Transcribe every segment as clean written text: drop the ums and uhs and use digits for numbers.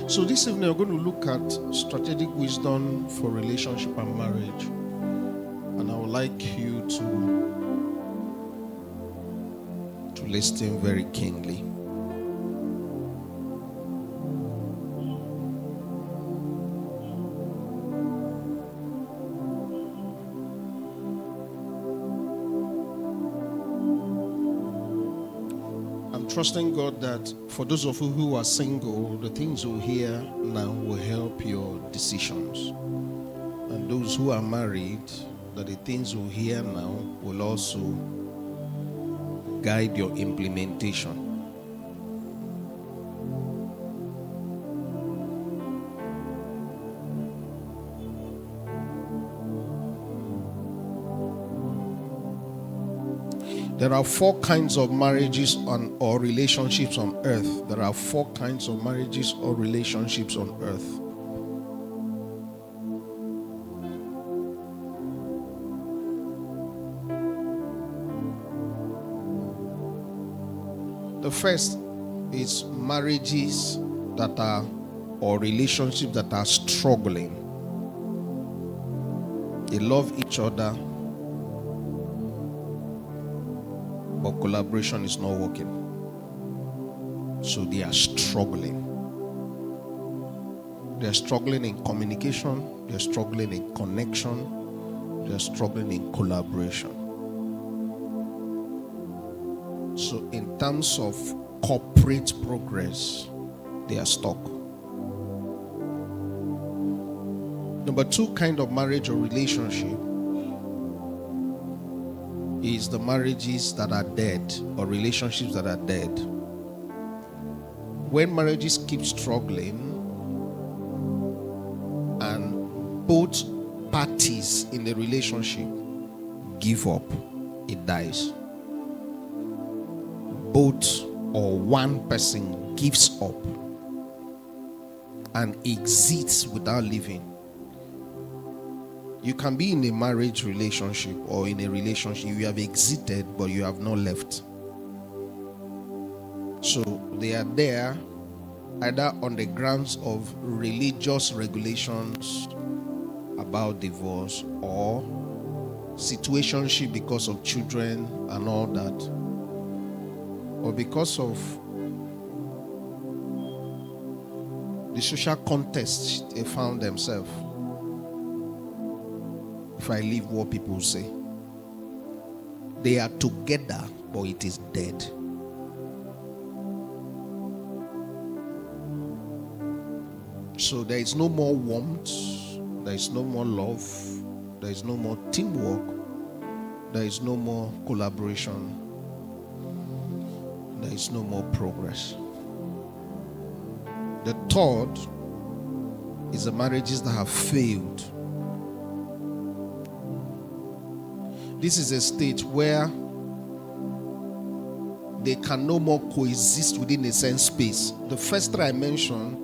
So this evening we're going to look at strategic wisdom for relationship and marriage. And I would like you to listen very keenly. Trusting God that for those of you who are single, the things you'll hear now will help your decisions. And those who are married, that the things you'll hear now will also guide your implementation. There are 4 kinds of marriages or relationships on earth. There are 4 kinds of marriages or relationships on earth. The first is marriages that are or relationships that are struggling. They love each other, but collaboration is not working. So they are struggling. They are struggling in communication. They are struggling in connection. They are struggling in collaboration. So in terms of corporate progress, they are stuck. Number 2 kind of marriage or relationship is the marriages that are dead or relationships that are dead. When marriages keep struggling and both parties in the relationship give up, it dies. Both or one person gives up and exits without leaving. You can be in a marriage relationship or in a relationship, you have exited, but you have not left. So they are there either on the grounds of religious regulations about divorce or situationship because of children and all that, or because of the social context they found themselves. If I leave what people say, they are together, but it is dead. So there is no more warmth, there is no more love, there is no more teamwork, there is no more collaboration, there is no more progress. The third is the marriages that have failed. This is a state where they can no more coexist within the same space. The first 3 I mentioned,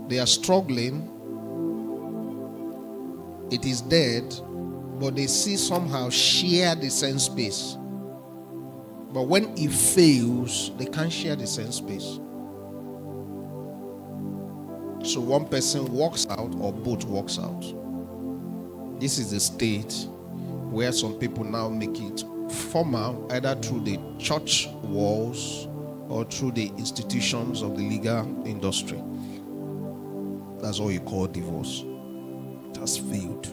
they are struggling. It is dead, but they see somehow share the same space. But when it fails, they can't share the same space. So one person walks out or both walks out. This is the state where some people now make it formal, either through the church walls or through the institutions of the legal industry. That's what you call divorce. It has failed.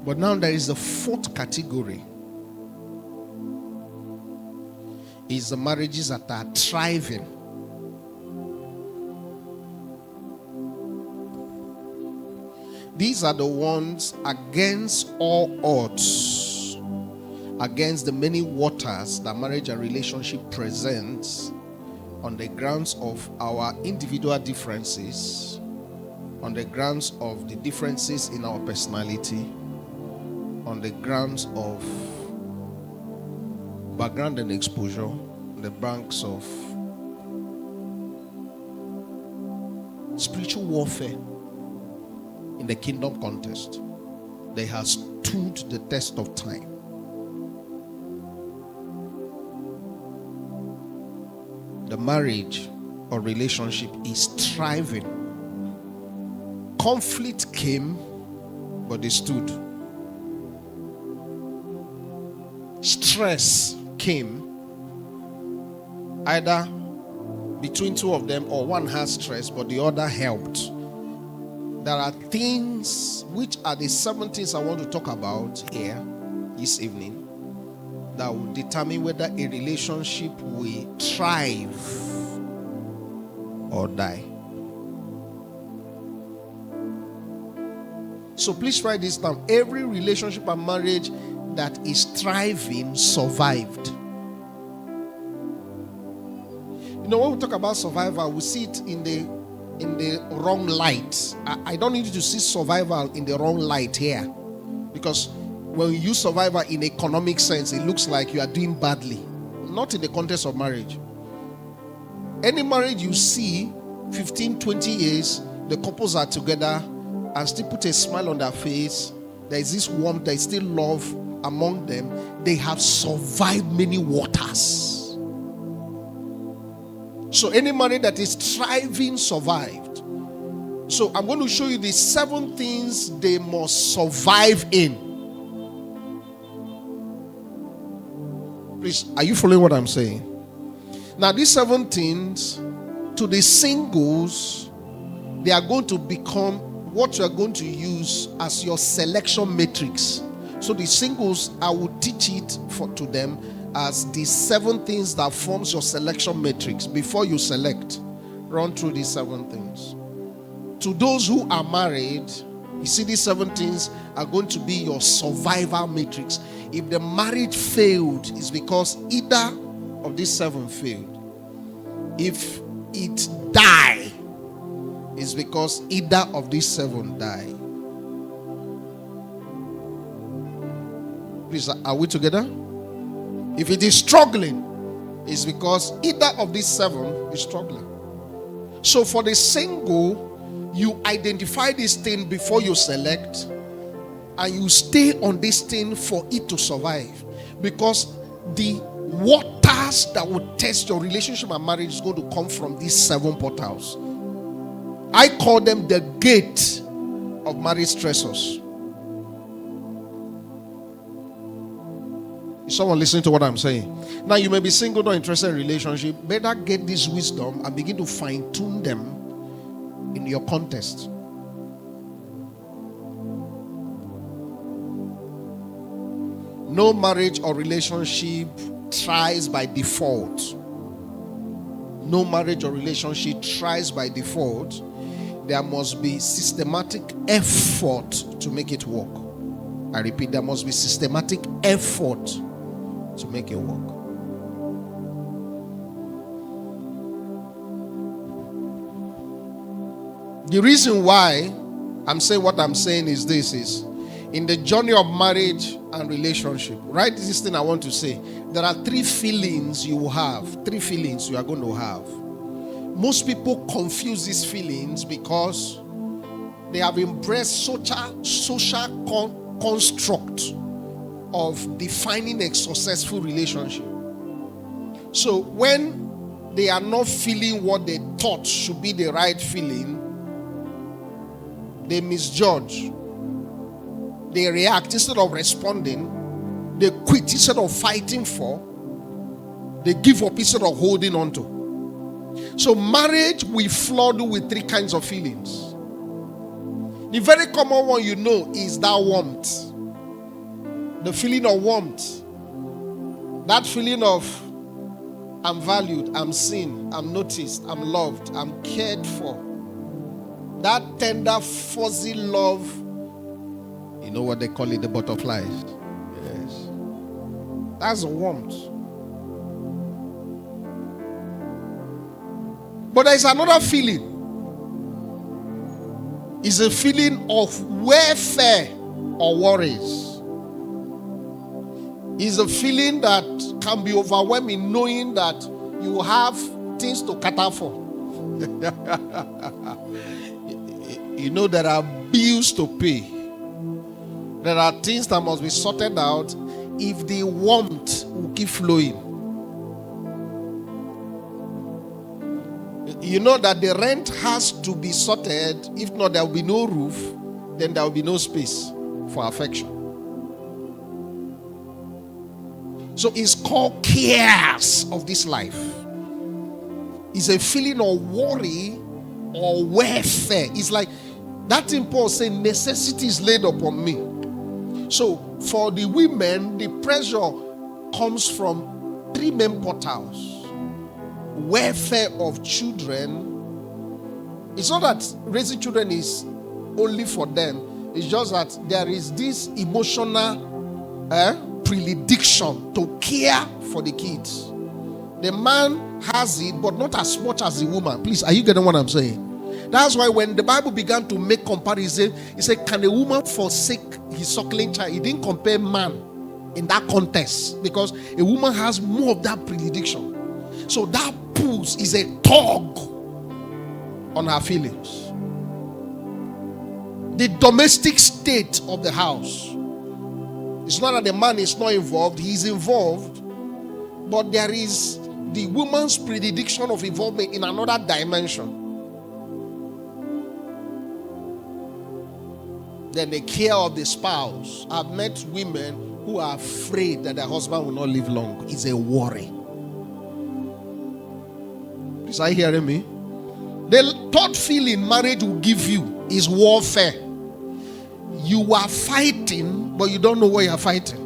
But now there is a 4th category. It's the marriages that are thriving. These are the ones against all odds, against the many waters that marriage and relationship presents, on the grounds of our individual differences, on the grounds of the differences in our personality, on the grounds of background and exposure, on the banks of spiritual warfare. In the kingdom context, they have stood the test of time. The marriage or relationship is thriving. Conflict came, but they stood. Stress came, either between two of them or one has stress, but the other helped. There are things, which are the 7 things I want to talk about here this evening, that will determine whether a relationship will thrive or die. So please write this down. Every relationship and marriage that is thriving survived. You know, when we talk about survival, we see it in the wrong light. I don't need you to see survival in the wrong light here, because when you use survival in economic sense, it looks like you are doing badly. Not in the context of marriage. Any marriage you see 15, 20 years, the couples are together and still put a smile on their face. There is this warmth, there is still love among them. They have survived many waters. So any marriage that is thriving survived. So I'm going to show you the 7 things they must survive in. Please, are you following what I'm saying? Now, these 7 things, to the singles, they are going to become what you are going to use as your selection matrix. So the singles, I will teach it to them as the 7 things that forms your selection matrix. Before you select, run through these 7 things. To those who are married, you see, these 7 things are going to be your survival matrix. If the marriage failed, it's because either of these 7 failed. If it died, it's because either of these 7 died. Please, are we together? If it is struggling, it's because either of these 7 is struggling. So for the single, you identify this thing before you select, and you stay on this thing for it to survive. Because the waters that will test your relationship and marriage is going to come from these 7 portals. I call them the gate of marriage stressors. Is someone listening to what I'm saying? Now, you may be single, not interested in relationship. Better get this wisdom and begin to fine-tune them in your context. No marriage or relationship thrives by default. No marriage or relationship thrives by default. There must be systematic effort to make it work. I repeat, there must be systematic effort to make it work. The reason why I'm saying what I'm saying is this: is in the journey of marriage and relationship, right? This is the thing I want to say. There are 3 feelings you have. 3 feelings you are going to have. Most people confuse these feelings because they have embraced social construct of defining a successful relationship. So when they are not feeling what they thought should be the right feeling, they misjudge. They react instead of responding. They quit instead of fighting for. They give up instead of holding on to. So marriage, we flood with 3 kinds of feelings. The very common one you know is that warmth. The feeling of warmth. That feeling of I'm valued, I'm seen, I'm noticed, I'm loved, I'm cared for. That tender, fuzzy love. You know what they call it, the butterflies. Yes. That's warmth. But there is another feeling. It's a feeling of welfare or worries. It's a feeling that can be overwhelming, knowing that you have things to cater for. You know there are bills to pay. There are things that must be sorted out if the warmth will keep flowing. You know that the rent has to be sorted. If not, there will be no roof. Then there will be no space for affection. So it's called cares of this life. It's a feeling of worry or welfare. It's like that thing Paul said, necessity is laid upon me. So for the women, the pressure comes from three main portals. Welfare of children. It's not that raising children is only for them. It's just that there is this emotional predilection to care for the kids. The man has it, but not as much as the woman. Please, are you getting what I'm saying? That's why when the Bible began to make comparison, it said, can a woman forsake his suckling child? It didn't compare man in that context, because a woman has more of that predilection. So that pulls is a tug on her feelings. The domestic state of the house. It's not that the man is not involved, he's involved, but there is the woman's predilection of involvement in another dimension. Then the care of the spouse. I've met women who are afraid that their husband will not live long. It's a worry. Is I hearing me? The third feeling marriage will give you is warfare. You are fighting, but you don't know what you are fighting.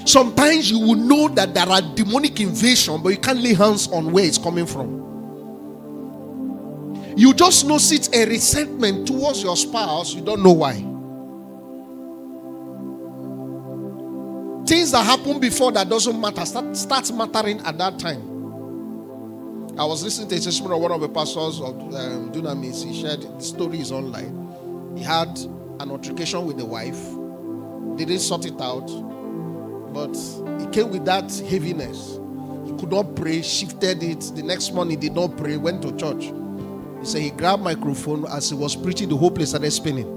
Sometimes you will know that there are demonic invasion, but you can't lay hands on where it's coming from. You just know it's a resentment towards your spouse. You don't know why. Things that happened before that doesn't matter starts mattering at that time. I was listening to a testimony of one of the pastors of Dunamis. He shared the stories online. He had an altercation with the wife. Didn't sort it out. But he came with that heaviness. He could not pray, shifted it. The next morning he did not pray, went to church. He said he grabbed microphone as he was preaching, the whole place started spinning.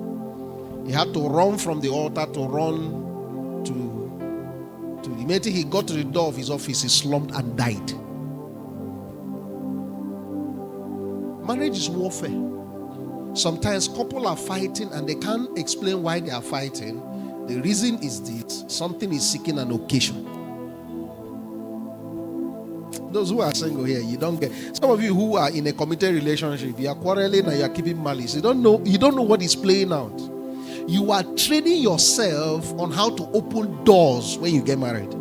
He had to run from the altar to run to immediately he got to the door of his office, he slumped and died. Marriage is warfare. Sometimes couples are fighting and they can't explain why they are fighting. The reason is this: something is seeking an occasion. Those who are single here, you don't get. Some of you who are in a committed relationship, you are quarreling and you are keeping malice. You don't know what is playing out. You are training yourself on how to open doors when you get married.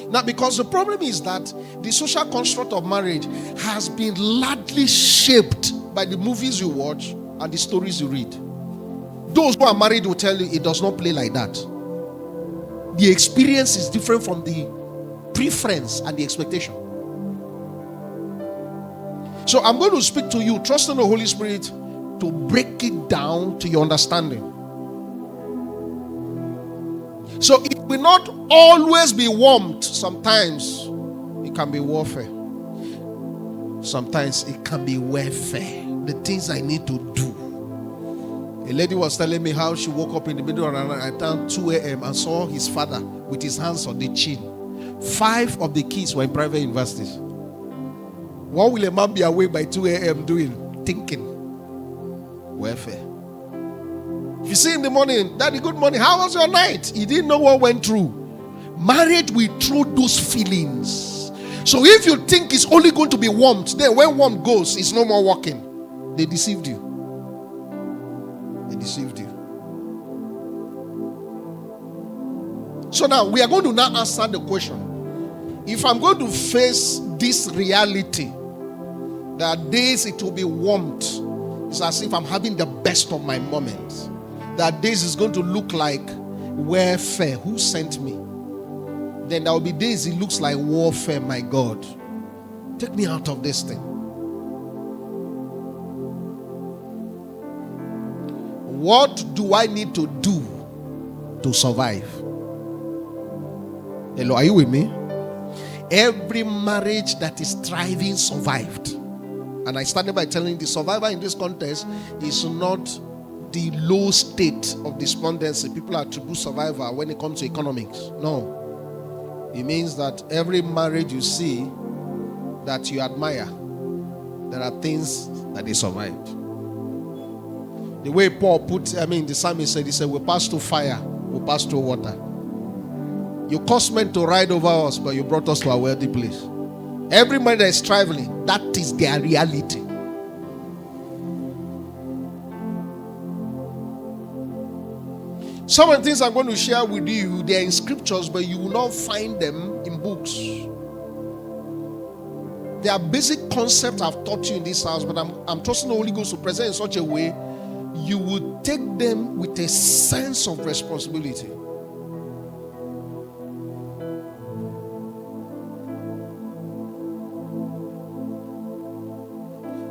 Now, because the problem is that the social construct of marriage has been largely shaped by the movies you watch and the stories you read. Those who are married will tell you it does not play like that. The experience is different from the preference and the expectation. So I'm going to speak to you, trusting the Holy Spirit to break it down to your understanding. So it will not always be warmth. Sometimes it can be warfare. Sometimes it can be welfare. The things I need to do. A lady was telling me how she woke up in the middle of the night at around 2 a.m. and saw his father with his hands on the chin. 5 of the kids were in private universities. What will a man be awake by 2 a.m. doing? Thinking. Welfare. If you see in the morning, Daddy, good morning, how was your night? He didn't know what went through. Marriage will throw those feelings. So if you think it's only going to be warmth, then when warmth goes, it's no more walking. They deceived you. They deceived you. So now we are going to now answer the question. If I'm going to face this reality, there are days it will be warmth. It's as if I'm having the best of my moments. There are days it's going to look like welfare. Who sent me? Then there will be days it looks like warfare. My God, take me out of this thing. What do I need to do to survive? Hello, are you with me? Every marriage that is thriving survived. And I started by telling you the survivor in this context is not the low state of despondency people attribute survivor when it comes to economics. No. It means that every marriage you see that you admire, there are things that they survived. The way Paul the psalmist said, he said, we pass through fire, we pass through water. You caused men to ride over us, but you brought us to a wealthy place. Every man that is traveling, that is their reality. Some of the things I'm going to share with you, they are in scriptures, but you will not find them in books. There are basic concepts I've taught you in this house, but I'm trusting the Holy Ghost to present in such a way you will take them with a sense of responsibility.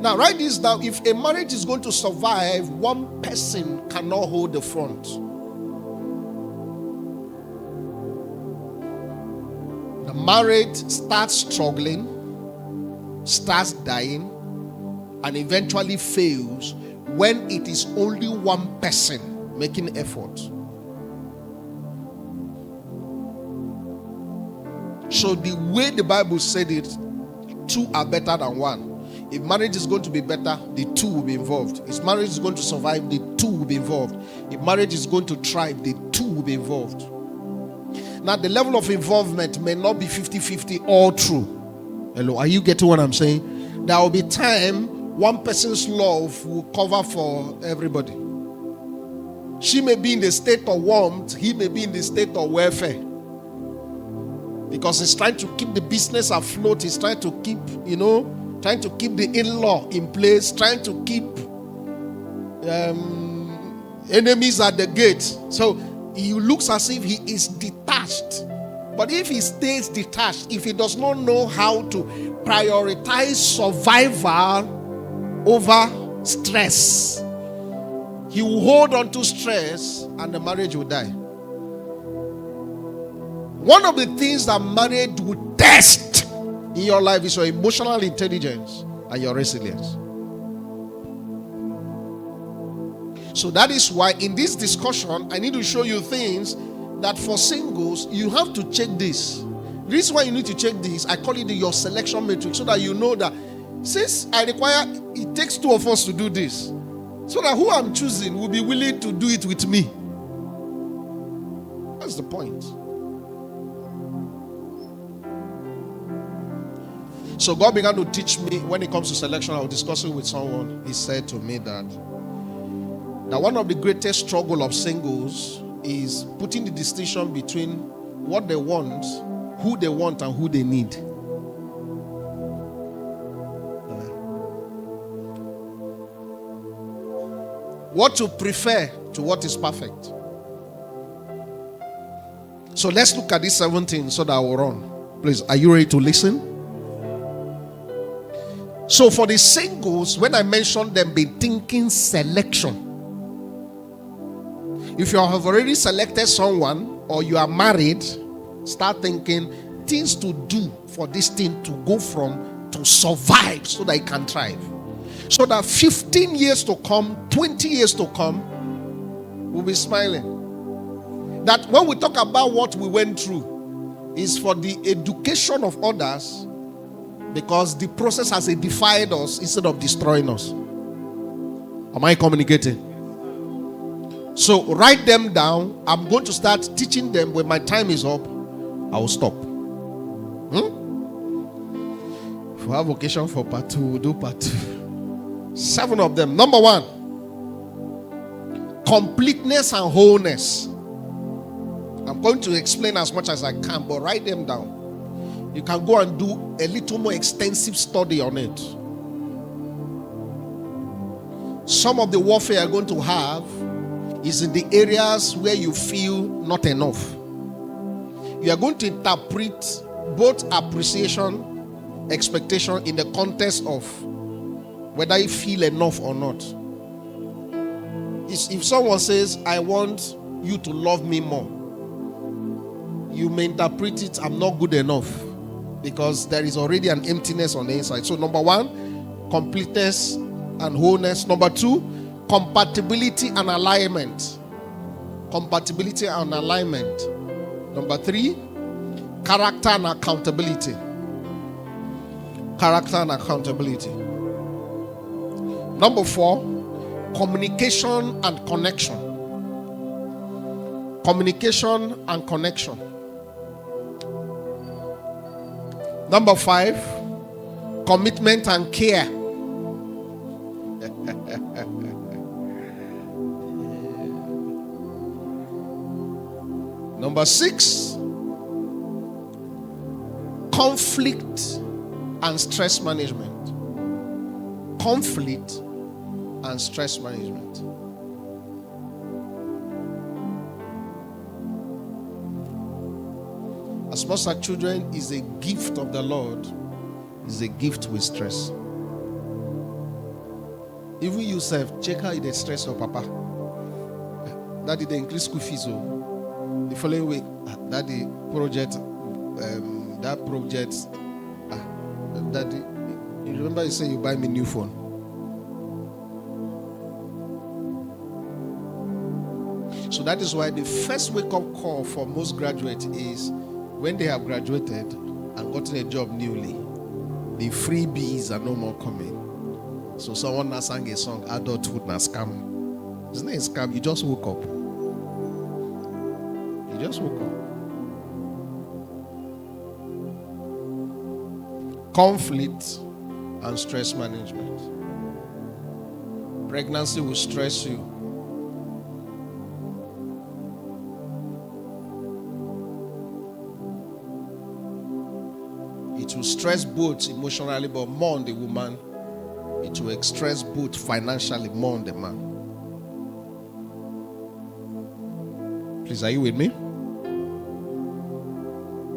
Now, write this down. If a marriage is going to survive, one person cannot hold the front. The marriage starts struggling, starts dying, and eventually fails when it is only one person making effort. So the way the Bible said it, two are better than one. If marriage is going to be better, the two will be involved. If marriage is going to survive, the two will be involved. If marriage is going to thrive, the two will be involved. Now, the level of involvement may not be 50-50 all through. Hello, are you getting what I'm saying? There will be time one person's love will cover for everybody. She may be in the state of warmth, he may be in the state of welfare. Because he's trying to keep the business afloat, he's trying to keep, trying to keep the in-law in place, trying to keep enemies at the gate. So he looks as if he is detached. But if he stays detached, if he does not know how to prioritize survival over stress, he will hold on to stress and the marriage will die. One of the things that marriage will test in your life is your emotional intelligence and your resilience. So that is why in this discussion, I need to show you things that for singles, you have to check this. The reason why you need to check this, I call it your selection matrix, so that you know that since it takes two of us to do this, so that who I'm choosing will be willing to do it with me. That's the point. So God began to teach me when it comes to selection. I was discussing with someone. He said to me that one of the greatest struggle of singles is putting the distinction between what they want, who they want, and who they need. What to prefer to what is perfect. So let's look at these 17 so that I will run. Please, are you ready to listen? So for the singles, when I mentioned them, be thinking selection. If you have already selected someone or you are married, start thinking things to do for this thing to go from to survive so that it can thrive. So that 15 years to come, 20 years to come, we'll be smiling. That when we talk about what we went through is for the education of others, because the process has edified us instead of destroying us. Am I communicating? So write them down. I'm going to start teaching them. When my time is up, I will stop. If we have occasion for part 2, we'll do part 2. 7 of them. Number 1, completeness and wholeness. I'm going to explain as much as I can, but write them down. You can go and do a little more extensive study on it. Some of the warfare you're going to have is in the areas where you feel not enough. You are going to interpret both appreciation, expectation in the context of whether you feel enough or not. If someone says, I want you to love me more, you may interpret it, I'm not good enough, because there is already an emptiness on the inside. So number 1, completeness and wholeness. Number 2, compatibility and alignment. Compatibility and alignment. Number 3, Character and accountability. Character and accountability. Number 4, communication and connection. Communication and connection. Number 5, commitment and care. Number 6, conflict and stress management. Conflict and stress management. As much as children is a gift of the Lord, is a gift with stress. Even yourself, check how the stress of Papa. Daddy, they increase school fees. The following week, Daddy, project, Daddy, you remember you said you buy me new phone. So that is why the first wake-up call for most graduates is when they have graduated and gotten a job newly, the freebies are no more coming. So someone now sang a song, adulthood na scam. It's not a scam, you just woke up. You just woke up. Conflict and stress management. Pregnancy will stress you. It will stress both emotionally, but more on the woman. It will stress both financially, more on the man. Please, are you with me?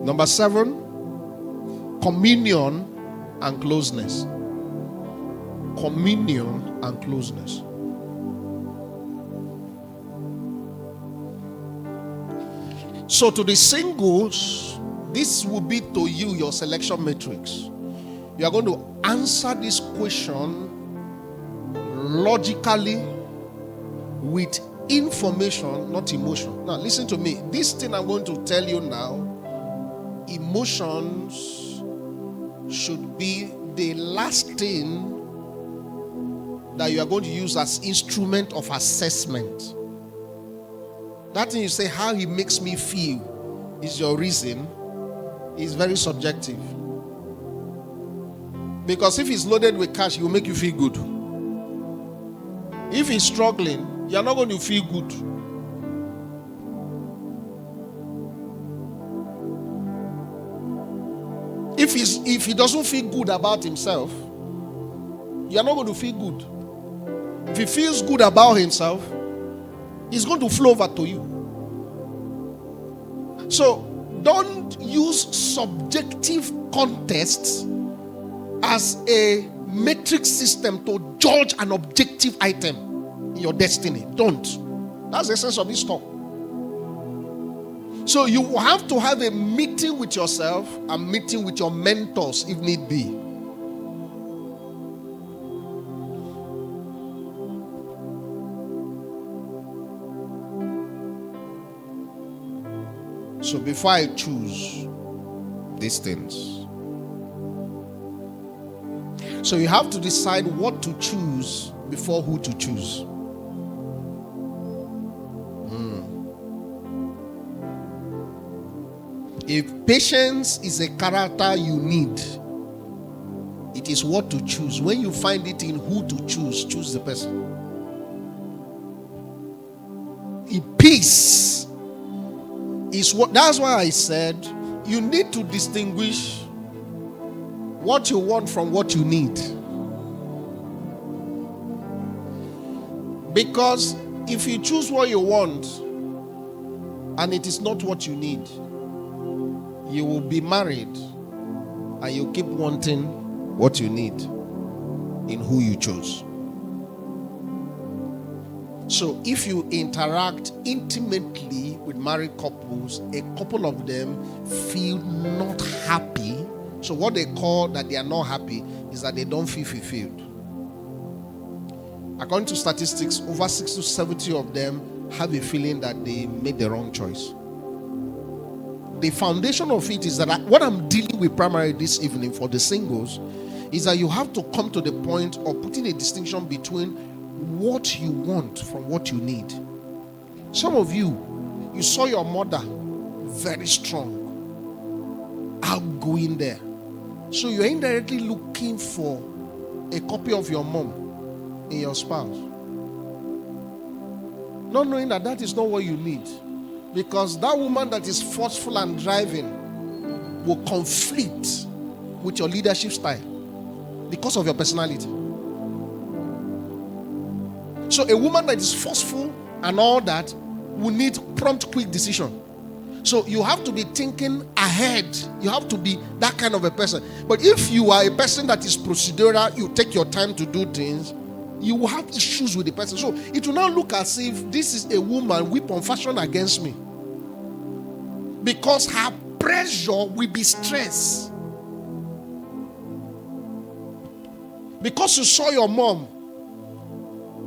Number 7, communion and closeness. Communion and closeness. So to the singles, this will be to you your selection matrix. You are going to answer this question logically with information, not emotion. Now listen to me. This thing I'm going to tell you now, emotions should be the last thing that you are going to use as instrument of assessment. That thing you say, how he makes me feel is your reason, is very subjective. Because if he's loaded with cash, he will make you feel good. If he's struggling, you're not going to feel good. If he doesn't feel good about himself, you're not going to feel good. If he feels good about himself, it's going to flow over to you. So don't use subjective contests as a metric system to judge an objective item in your destiny. Don't. That's the essence of this talk. So you have to have a meeting with yourself, a meeting with your mentors if need be. So before I choose these things, so you have to decide what to choose before who to choose. If patience is a character you need, it is what to choose. When you find it in who to choose, choose the person. If peace is what, that's why I said you need to distinguish what you want from what you need. Because if you choose what you want and it is not what you need, you will be married and you keep wanting what you need in who you chose. So if you interact intimately with married couples, a couple of them feel not happy. So what they call that they are not happy is that they don't feel fulfilled. According to statistics, over 60 to 70 of them have a feeling that they made the wrong choice. the foundation of it is that what I'm dealing with primarily this evening for the singles is that you have to come to the point of putting a distinction between what you want from what you need. Some of you saw your mother very strong, outgoing there. So you're indirectly looking for a copy of your mom in your spouse. Not knowing that that is not what you need. Because that woman that is forceful and driving will conflict with your leadership style because of your personality. So a woman that is forceful and all that will need prompt, quick decision. So you have to be thinking ahead. You have to be that kind of a person. But if you are a person that is procedural, you take your time to do things, you will have issues with the person. So it will now look as if this is a woman weapon fashioned against me. Because her pressure will be stress. Because you saw your mom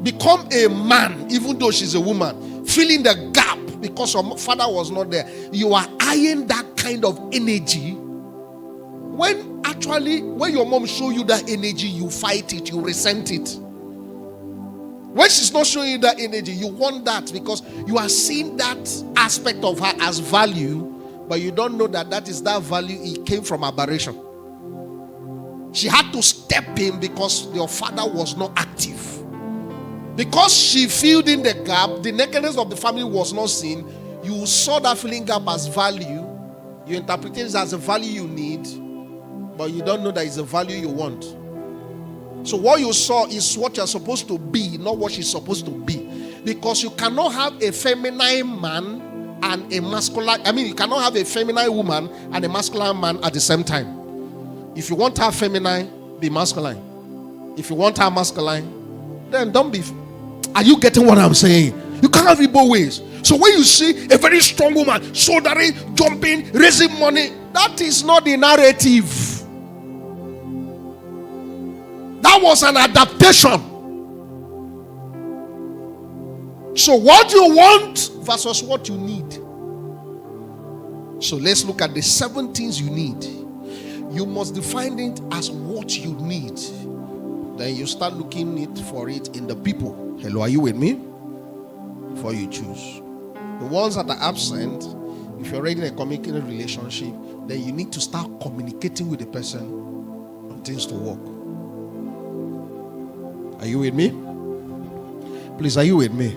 become a man, even though she's a woman, filling the gap because your father was not there. You are eyeing that kind of energy. When your mom show you that energy, you fight it, you resent it. When she's not showing you that energy, you want that because you are seeing that aspect of her as value, but you don't know that that is that value. It came from aberration. She had to step in because your father was not active. Because she filled in the gap, the nakedness of the family was not seen. You saw that filling gap as value. You interpret it as a value you need, but you don't know that it's a value you want. So what you saw is what you're supposed to be, not what she's supposed to be. Because you cannot have a feminine man and a masculine, you cannot have a feminine woman and a masculine man at the same time. If you want her feminine, be masculine. If you want her masculine, then don't be. Are you getting what I'm saying? You can't have it both ways. So when you see a very strong woman, soldering, jumping, raising money, that is not the narrative. That was an adaptation. So what you want versus what you need. So let's look at the 7 things you need. You must define it as what you need. Then you start looking for it in the people. Hello, are you with me? Before you choose. The ones that are absent, if you're already in a communicating relationship, then you need to start communicating with the person on things to work. Are you with me? Please, are you with me?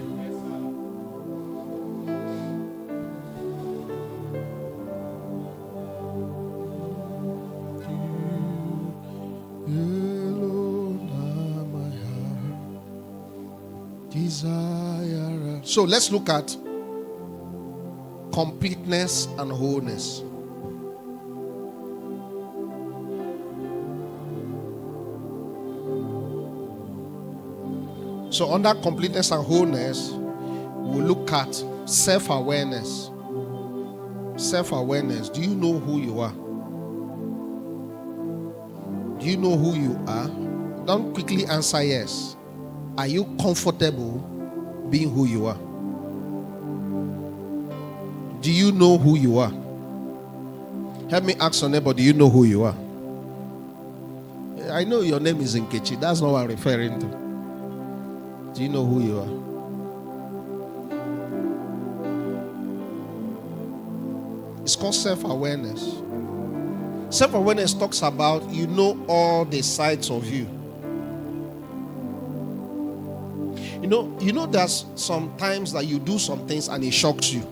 So let's look at completeness and wholeness. So under completeness and wholeness, we'll look at self-awareness. Self-awareness. Do you know who you are? Do you know who you are? Don't quickly answer yes. Are you comfortable being who you are? Do you know who you are? Help me ask your neighbor, do you know who you are? I know your name is Nkechi. That's not what I'm referring to. Do you know who you are? It's called self-awareness. Self-awareness talks about you know all the sides of you. You know there's sometimes that you do some things and it shocks you.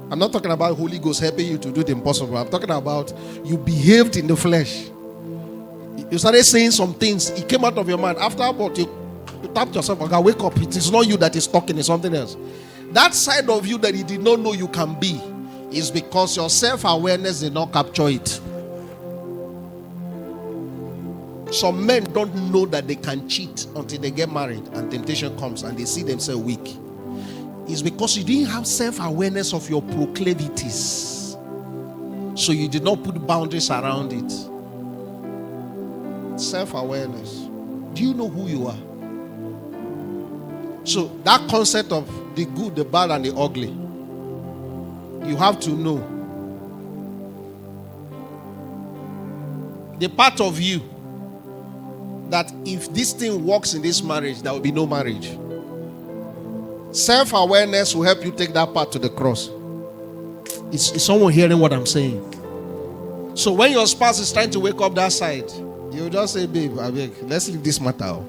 I'm not talking about Holy Ghost helping you to do the impossible. I'm talking about you behaved in the flesh. You started saying some things. It came out of your mind. After about you tapped yourself, okay, wake up. It is not you that is talking, it's something else. That side of you that you did not know you can be is because your self-awareness did not capture it. Some men don't know that they can cheat until they get married and temptation comes and they see themselves weak. It's because you didn't have self-awareness of your proclivities. So you did not put boundaries around it. Self-awareness. Do you know who you are? So that concept of the good, the bad, and the ugly, you have to know. The part of you that if this thing works in this marriage, there will be no marriage. Self-awareness will help you take that part to the cross. Is someone hearing what I'm saying? So when your spouse is trying to wake up that side, you just say, babe, let's leave this matter out.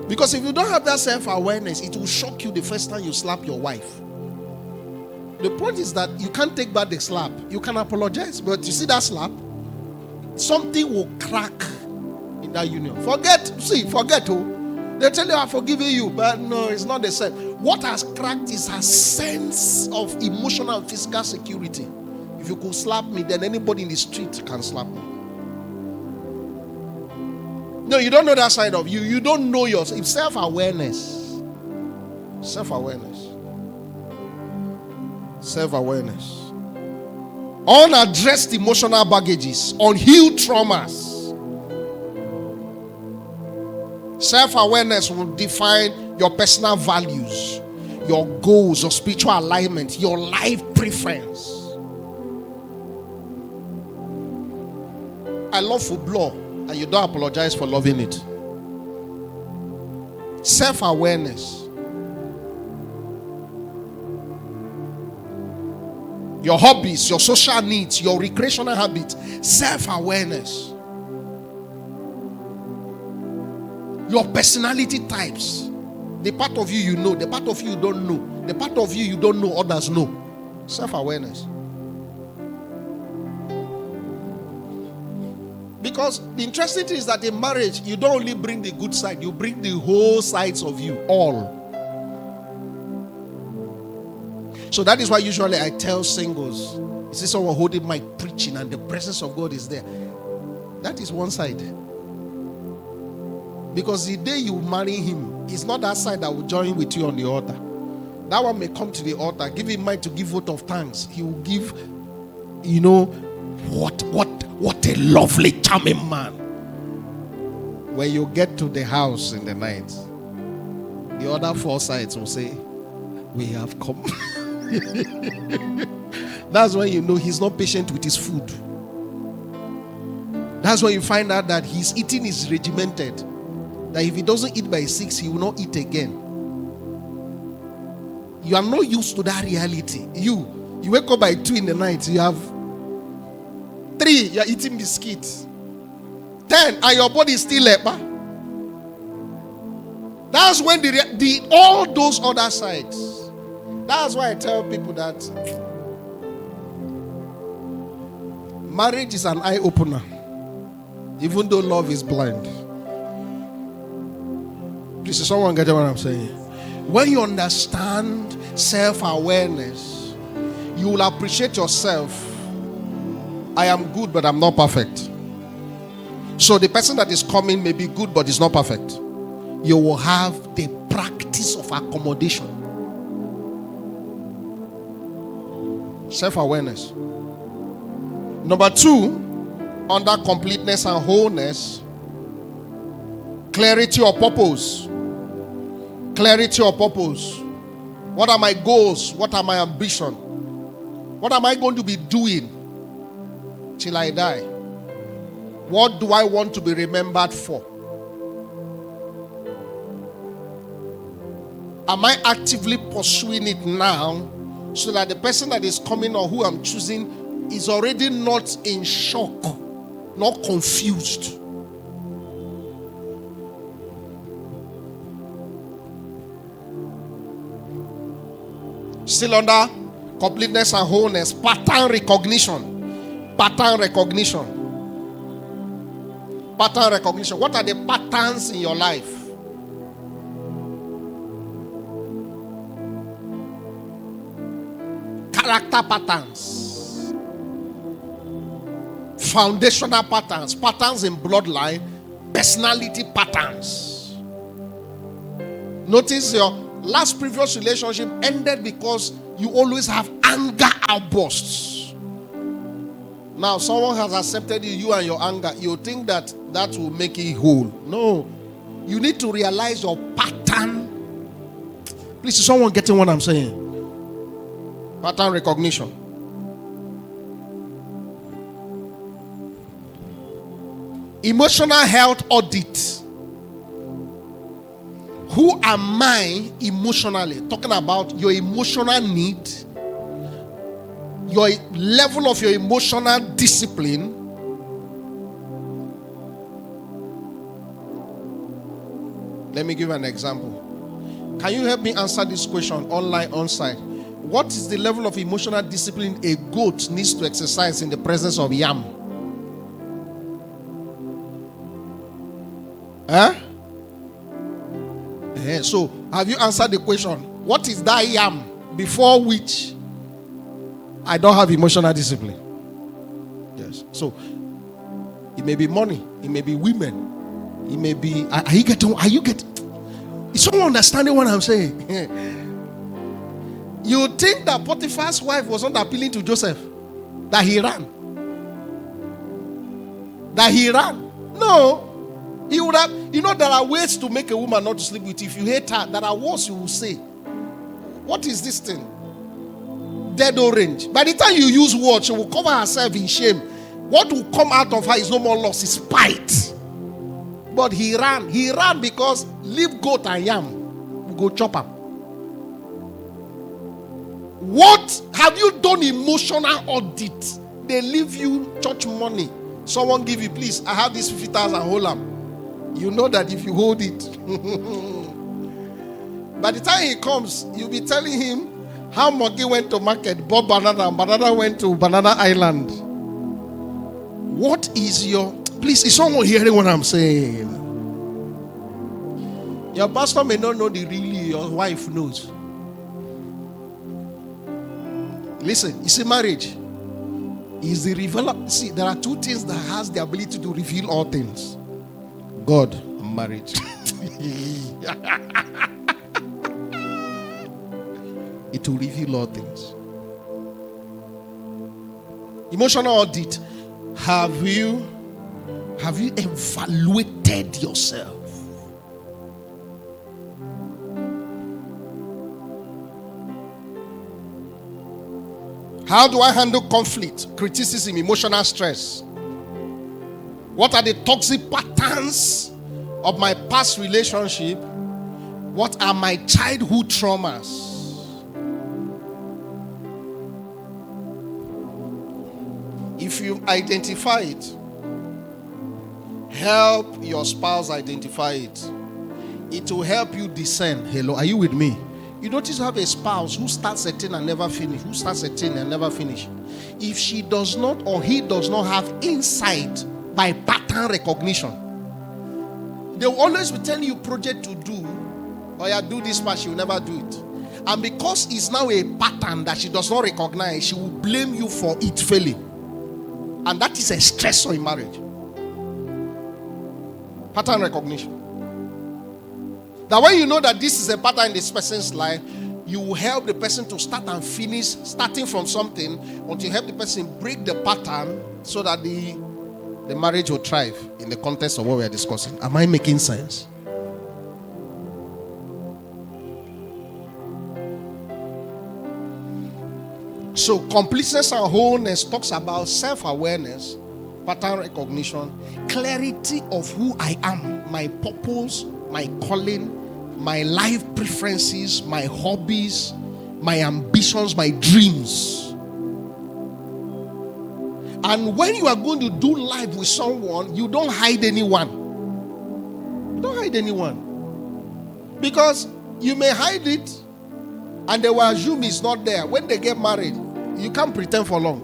Because if you don't have that self-awareness, it will shock you the first time you slap your wife. The point is that you can't take back the slap. You can apologize, but you see that slap? Something will crack in that union. Forget. They tell you, I've forgiven you, but no, it's not the same. What has cracked is a sense of emotional and physical security. If you could slap me, then anybody in the street can slap me. No, you don't know that side of you. You don't know yourself. It's self-awareness. Self-awareness. Self-awareness. Unaddressed emotional baggages, unhealed traumas. Self-awareness will define your personal values, your goals, your spiritual alignment, your life preference. I love football, and you don't apologize for loving it. Self-awareness. Your hobbies, your social needs, your recreational habits. Self-awareness. Your personality types. The part of you know, the part of you don't know. The part of you don't know, others know. Self-awareness. Because the interesting thing is that in marriage, you don't only bring the good side, you bring the whole sides of you, all. So that is why usually I tell singles, you see someone holding my preaching and the presence of God is there. That is one side. Because the day you marry him, it's not that side that will join with you on the altar. That one may come to the altar, give him mind to give vote of thanks. He will give, what a lovely, charming man. When you get to the house in the night, the other four sides will say, we have come. That's when you know he's not patient with his food. That's when you find out that his eating is regimented. That if he doesn't eat by 6, he will not eat again. You are not used to that reality. You wake up by 2 in the night, you have 3, you are eating biscuits. 10, and your body is still leper. That's when all those other sides. That's why I tell people that marriage is an eye-opener, even though love is blind. Please, is someone getting what I'm saying? When you understand self-awareness, you will appreciate yourself. I am good, but I'm not perfect. So the person that is coming may be good, but is not perfect. You will have the practice of accommodation. Self-awareness. Number 2, under completeness and wholeness, clarity of purpose. Clarity of purpose. What are my goals? What are my ambitions? What am I going to be doing till I die? What do I want to be remembered for? Am I actively pursuing it now so that the person that is coming or who I'm choosing is already not in shock, not confused? Still under completeness and wholeness, pattern recognition. Pattern recognition. Pattern recognition. What are the patterns in your life? Character patterns. Foundational patterns. Patterns in bloodline. Personality patterns. Notice your last previous relationship ended because you always have anger outbursts. Now someone has accepted you and your anger. You think that will make it whole. No. You need to realize your pattern. Please, is someone getting what I'm saying? Pattern recognition. Emotional health audit. Who am I emotionally? Talking about your emotional need, your level of your emotional discipline. Let me give an example. Can you help me answer this question online, on-site? What is the level of emotional discipline a goat needs to exercise in the presence of yam? Huh? So, have you answered the question? What is that yam before which I don't have emotional discipline? Yes. So, it may be money, it may be women, it may be. Are you getting? Is someone understanding what I'm saying? You think that Potiphar's wife was not appealing to Joseph? That he ran? No. He would have, there are ways to make a woman not to sleep with you. If you hate her, there are words you will say. What is this thing? Dead orange. By the time you use words, she will cover herself in shame. What will come out of her is no more loss, it's spite. But he ran. He ran because leave goat and yam. We go chop him. What have you done emotional audit? They leave you church money. Someone give you, please, I have this 50,000, hold them. You know that if you hold it, by the time he comes, you'll be telling him how Monkey went to market, bought banana, and banana went to Banana Island. What is your... Please, is someone hearing what I'm saying? Your pastor may not know the really, your wife knows. Listen, you see, marriage is the revealer. See, there are two things that has the ability to reveal all things. God and marriage. It will reveal all things. Emotional audit. Have you evaluated yourself? How do I handle conflict, criticism, emotional stress? What are the toxic patterns of my past relationship? What are my childhood traumas? If you identify it, help your spouse identify it. It will help you discern. Hello, are you with me? You notice you have a spouse who starts a thing and never finish. Who starts a thing and never finish. If she does not or he does not have insight by pattern recognition, they will always be telling you project to do, or you do this but she will never do it. And because it's now a pattern that she does not recognize, she will blame you for it failing. And that is a stressor in marriage. Pattern recognition. That when you know that this is a pattern in this person's life, you will help the person to start and finish, starting from something, until you help the person break the pattern so that the marriage will thrive in the context of what we are discussing. Am I making sense? So completeness and wholeness talks about self-awareness, pattern recognition, clarity of who I am, my purpose, my calling, my life preferences, my hobbies, my ambitions, my dreams. And when you are going to do life with someone, you don't hide anyone. You don't hide anyone. Because you may hide it and they will assume it's not there. When they get married, you can't pretend for long.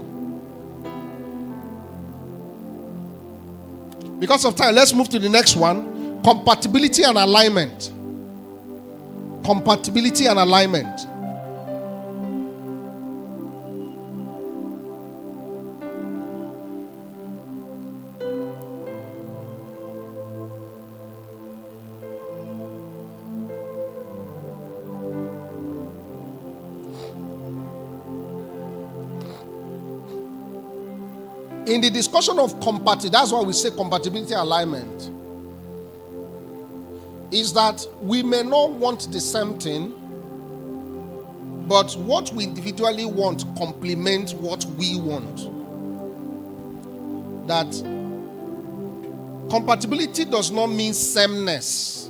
Because of time, let's move to the next one. Compatibility and alignment. Compatibility and alignment. In the discussion of compatibility, that's why we say compatibility alignment, is that we may not want the same thing, but what we individually want complements what we want. That Compatibility does not mean sameness.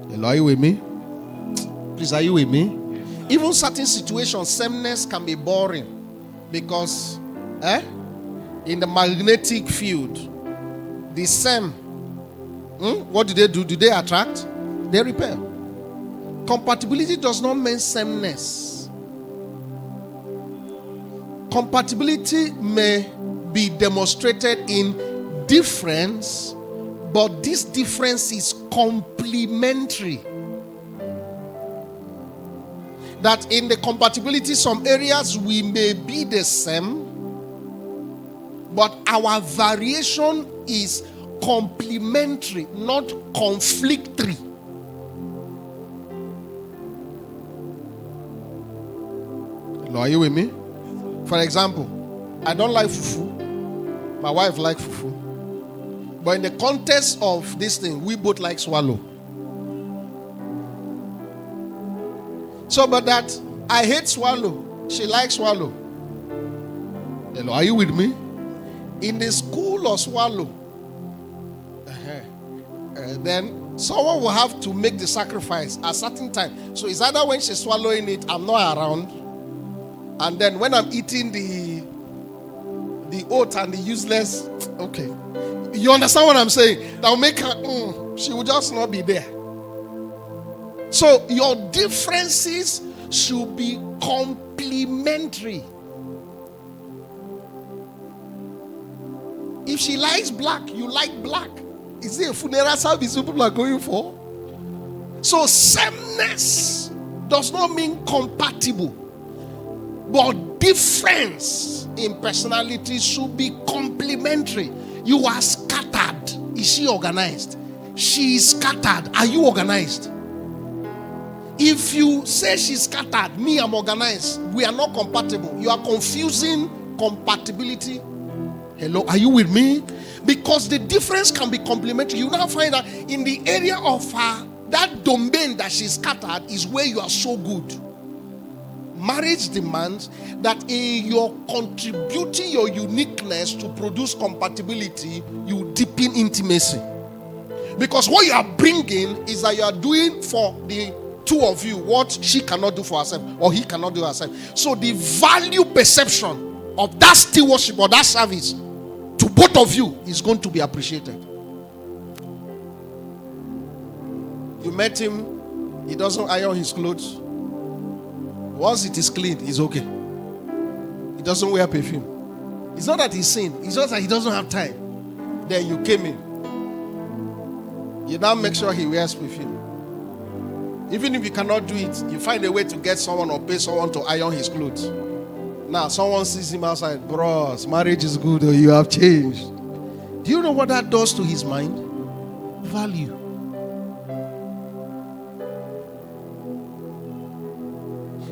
Hello, are you with me? Please, are you with me? Even certain situations, sameness can be boring because in the magnetic field, the same, what do? Do they attract? They repel. Compatibility does not mean sameness. Compatibility may be demonstrated in difference, but this difference is complementary. That in the compatibility, some areas we may be the same, but our variation is complementary, not conflictory. Hello, are you with me? For example, I don't like fufu. My wife likes fufu. But in the context of this thing, we both like swallow. So, but that I hate swallow, she likes swallow. Hello, are you with me? In the school of swallow, then someone will have to make the sacrifice at a certain time. So it's either when she's swallowing it, I'm not around, and then when I'm eating the oat and the useless, okay. You understand what I'm saying? That will make her, she will just not be there. So your differences should be complementary. If she likes black, you like black. Is it a funeral service people are going for? So sameness does not mean compatible, but difference in personality should be complementary. You are scattered. Is she organized? She is scattered. Are you organized? If you say she's scattered, me, I'm organized, we are not compatible. You are confusing compatibility. Hello, are you with me? Because the difference can be complementary. You now find that in the area of her, that domain that she's scattered is where you are so good. Marriage demands that in your contributing your uniqueness to produce compatibility, you deepen intimacy. Because what you are bringing is that you are doing for the two of you what she cannot do for herself or he cannot do herself. So the value perception of that stewardship or that service to both of you is going to be appreciated. You met him, he doesn't iron his clothes. Once it is clean, he's okay. He doesn't wear perfume. It's not that he's sin, it's just that he doesn't have time. Then you came in. You now make sure he wears perfume. Even if you cannot do it, you find a way to get someone or pay someone to iron his clothes. Now, someone sees him outside, bros, marriage is good or you have changed. Do you know what that does to his mind? Value.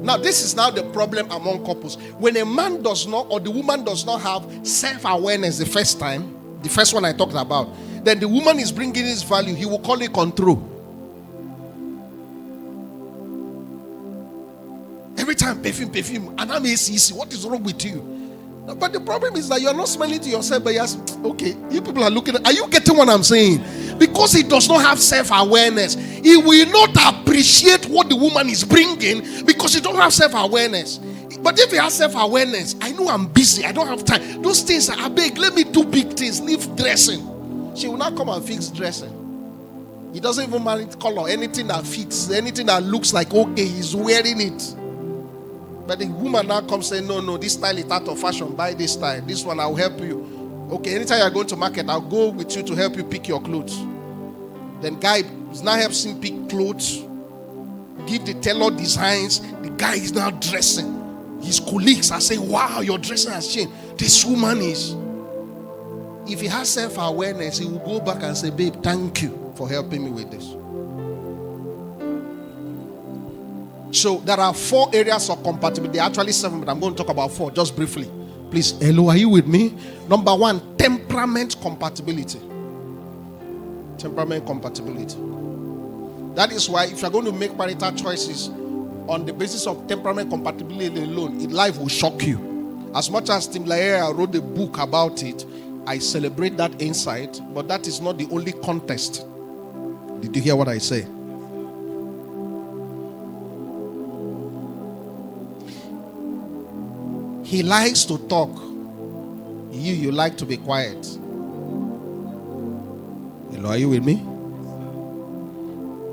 Now, this is now the problem among couples. When a man does not, or the woman does not have self-awareness the first time, the first one I talked about, then the woman is bringing his value. He will call it control. Every time, perfume, and I'm ACC. What is wrong with you? But the problem is that you are not smiling to yourself, but yes, okay, you people are looking at, are you getting what I'm saying? Because he does not have self-awareness, he will not appreciate what the woman is bringing because he don't have self-awareness. But if he has self-awareness, I know I'm busy, I don't have time. Those things, I beg, let me do big things, leave dressing. She will not come and fix dressing. He doesn't even mind color, anything that fits, anything that looks like okay, he's wearing it. But the woman now comes saying, no, this style is out of fashion. Buy this style. This one, I'll help you. Okay, anytime you're going to market, I'll go with you to help you pick your clothes. Then guy is now helping him pick clothes. Give the tailor designs. The guy is now dressing. His colleagues are saying, wow, your dressing has changed. This woman is. If he has self-awareness, he will go back and say, babe, thank you for helping me with this. So there are 4 areas of compatibility. Actually 7, but I'm going to talk about 4 just briefly. Please, hello, are you with me? Number 1, temperament compatibility. Temperament compatibility. That is why if you're going to make marital choices on the basis of temperament compatibility alone, life will shock you. As much as Tim Laera wrote a book about it, I celebrate that insight, but that is not the only contest. Did you hear what I say? He likes to talk. You like to be quiet. Hello, are you with me?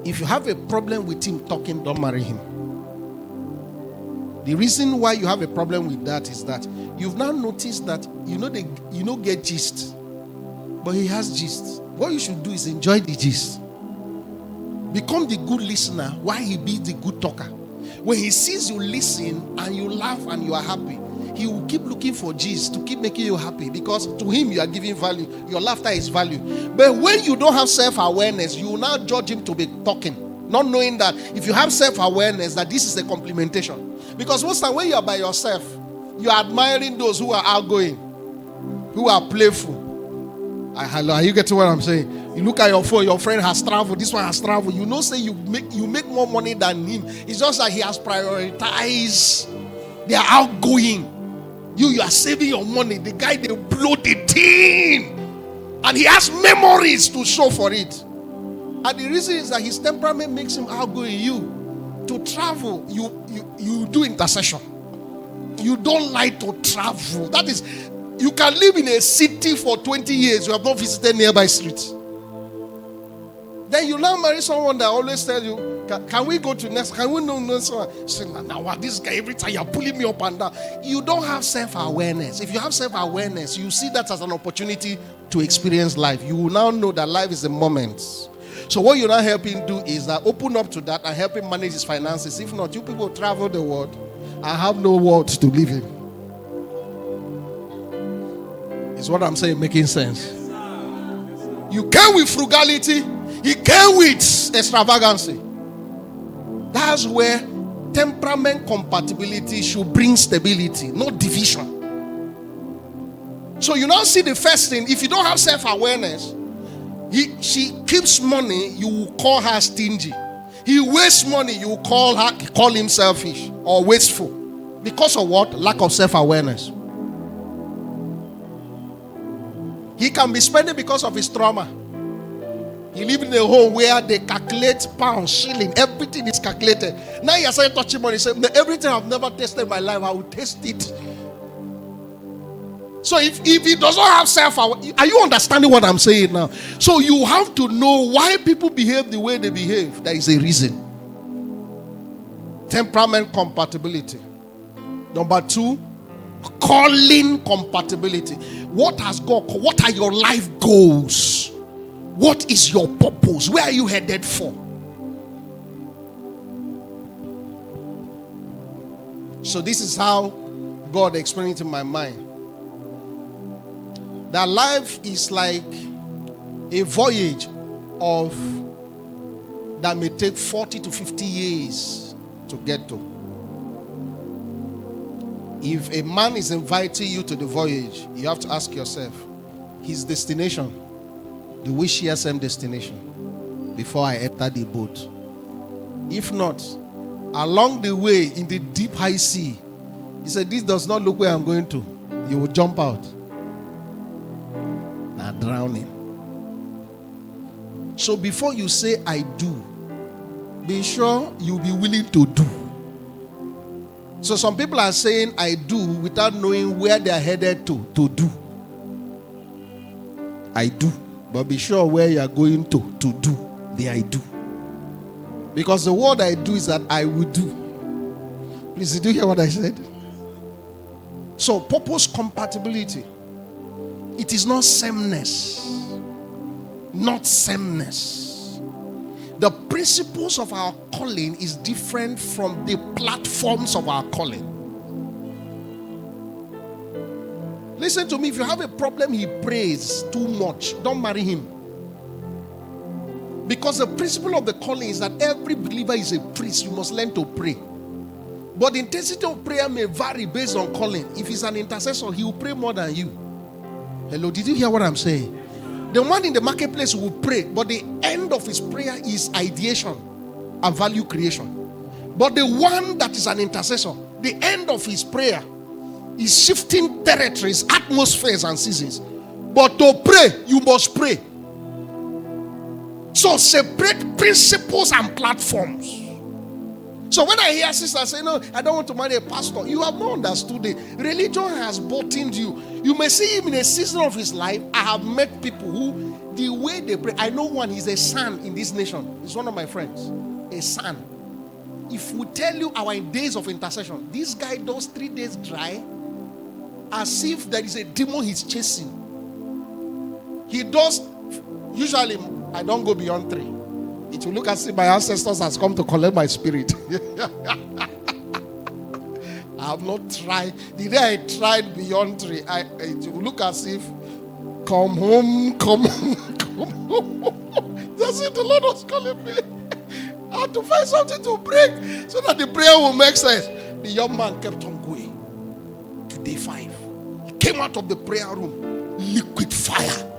If you have a problem with him talking, don't marry him. The reason why you have a problem with that is that you've now noticed that you don't get gist, but he has gist. What you should do is enjoy the gist. Become the good listener while he be the good talker. When he sees you listen and you laugh and you are happy, he will keep looking for gist to keep making you happy, because to him you are giving value. Your laughter is value. But when you don't have self-awareness, you will now judge him to be talking, not knowing that if you have self-awareness, that this is a complimentation. Because most time when you are by yourself, you are admiring those who are outgoing, who are playful. Are you getting what I'm saying? You look at your phone, your friend has traveled, this one has traveled. You know, say you make more money than him. It's just that he has prioritized. They are outgoing. You are saving your money. The guy, they blow the thing. And he has memories to show for it. And the reason is that his temperament makes him outgoing. You, to travel, you do intercession. You don't like to travel. That is, you can live in a city for 20 years. You have not visited nearby streets. Then you now marry someone that always tells you, can we go to next? Can we know next one? Say, now this guy, every time you're pulling me up and down. You don't have self-awareness. If you have self-awareness, you see that as an opportunity to experience life. You will now know that life is a moment. So what you're now helping do is that open up to that and help him manage his finances. If not, you people travel the world and have no world to live in. Is what I'm saying making sense? You came with frugality. He came with extravagancy. That's where temperament compatibility should bring stability, not division. So you now see the first thing. If you don't have self-awareness, she keeps money, you will call her stingy. He wastes money, you will call him selfish or wasteful. Because of what? Lack of self-awareness. He can be spending because of his trauma. He lives in a home where they calculate pounds, shilling, everything is calculated. Now he has started touching money. He said, everything I've never tasted in my life, I will taste it. So if he does not have self-awareness, are you understanding what I'm saying now? So you have to know why people behave the way they behave. There is a reason. Temperament compatibility. Number 2, calling compatibility. What are your life goals? What is your purpose? Where are you headed for? So this is how God explained it in my mind. That life is like a voyage that may take 40 to 50 years to get to. If a man is inviting you to the voyage, you have to ask yourself, his destination, do we share same destination before I enter the boat? If not, along the way in the deep high sea, he said, this does not look where I'm going to. You will jump out. Now drowning. So before you say I do, be sure you'll be willing to do. So some people are saying I do without knowing where they are headed to do. I do. But be sure where you are going to do the I do. Because the word I do is that I will do. Please, did you hear what I said? So purpose compatibility. It is not sameness. Not sameness. The principles of our calling is different from the platforms of our calling. Listen to me, if you have a problem, he prays too much, don't marry him. Because the principle of the calling is that every believer is a priest. You must learn to pray. But the intensity of prayer may vary based on calling. If he's an intercessor, he will pray more than you. Hello, did you hear what I'm saying? The one in the marketplace will pray, but the end of his prayer is ideation and value creation. But the one that is an intercessor, the end of his prayer is shifting territories, atmospheres, and seasons. But to pray, you must pray. So separate principles and platforms. So when I hear sisters say, no, I don't want to marry a pastor, you have not understood it. Religion has bottled you. You may see him in a season of his life. I have met people who, the way they pray, I know one, he's a son in this nation. He's one of my friends. A son. If we tell you our days of intercession, this guy does 3 days dry as if there is a demon he's chasing. He does, usually, I don't go beyond 3. It will look as if my ancestors has come to collect my spirit. I have not tried. The day I tried beyond 3, it will look as if, come home, come home, come home. That's it, the Lord was calling me. I had to find something to break so that the prayer will make sense. The young man kept on going to day 5. He came out of the prayer room, liquid fire.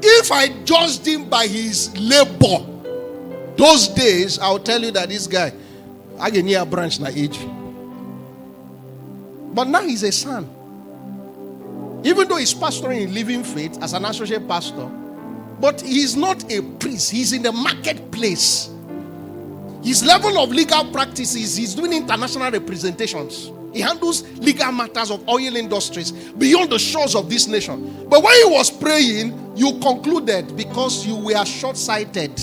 If I judged him by his labor, those days, I'll tell you that this guy, I get near a branch na age. But now he's a son. Even though he's pastoring in Living Faith as an associate pastor, but he's not a priest. He's in the marketplace. His level of legal practice is he's doing international representations. He handles legal matters of oil industries beyond the shores of this nation. But when he was praying, you concluded because you were short-sighted.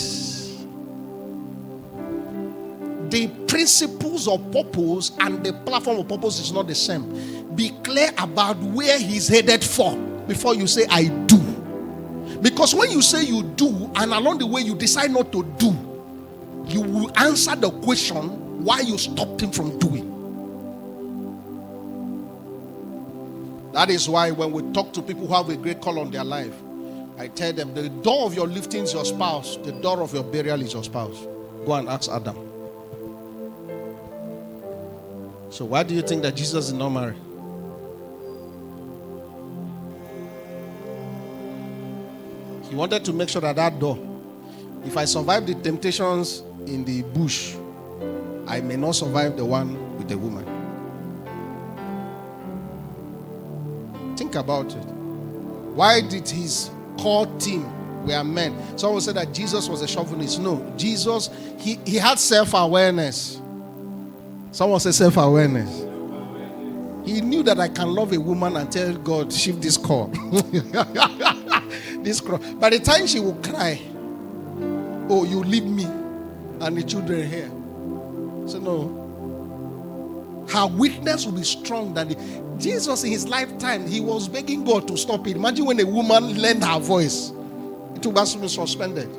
The principles of purpose and the platform of purpose is not the same. Be clear about where he's headed for before you say, I do. Because when you say you do, and along the way you decide not to do, you will answer the question why you stopped him from doing. That is why when we talk to people who have a great call on their life, I tell them the door of your lifting is your spouse, the door of your burial is your spouse. Go and ask Adam. So why do you think that Jesus did not marry? He wanted to make sure that that door, if I survive the temptations in the bush, I may not survive the one with the woman. Think about it. Why did his core team were men? Someone said that Jesus was a chauvinist. No, Jesus, he had self-awareness. Someone said self-awareness. He knew that I can love a woman and tell God, shift this core. This core. By the time she will cry, oh, you leave me and the children here. So no. Her witness will be strong than Jesus in his lifetime, he was begging God to stop it. Imagine when a woman lent her voice, it would have been suspended.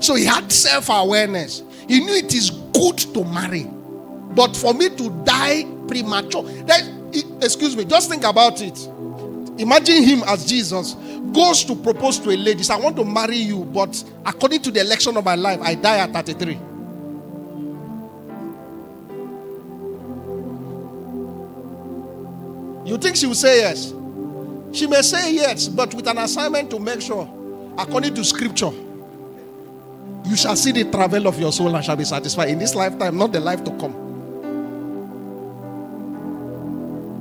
So he had self-awareness. He knew it is good to marry. But for me to die premature, excuse me, just think about it. Imagine him as Jesus goes to propose to a lady. Says, I want to marry you, but according to the election of my life, I die at 33. You think she will say yes? She may say yes, but with an assignment to make sure, according to scripture, you shall see the travel of your soul and shall be satisfied in this lifetime, not the life to come.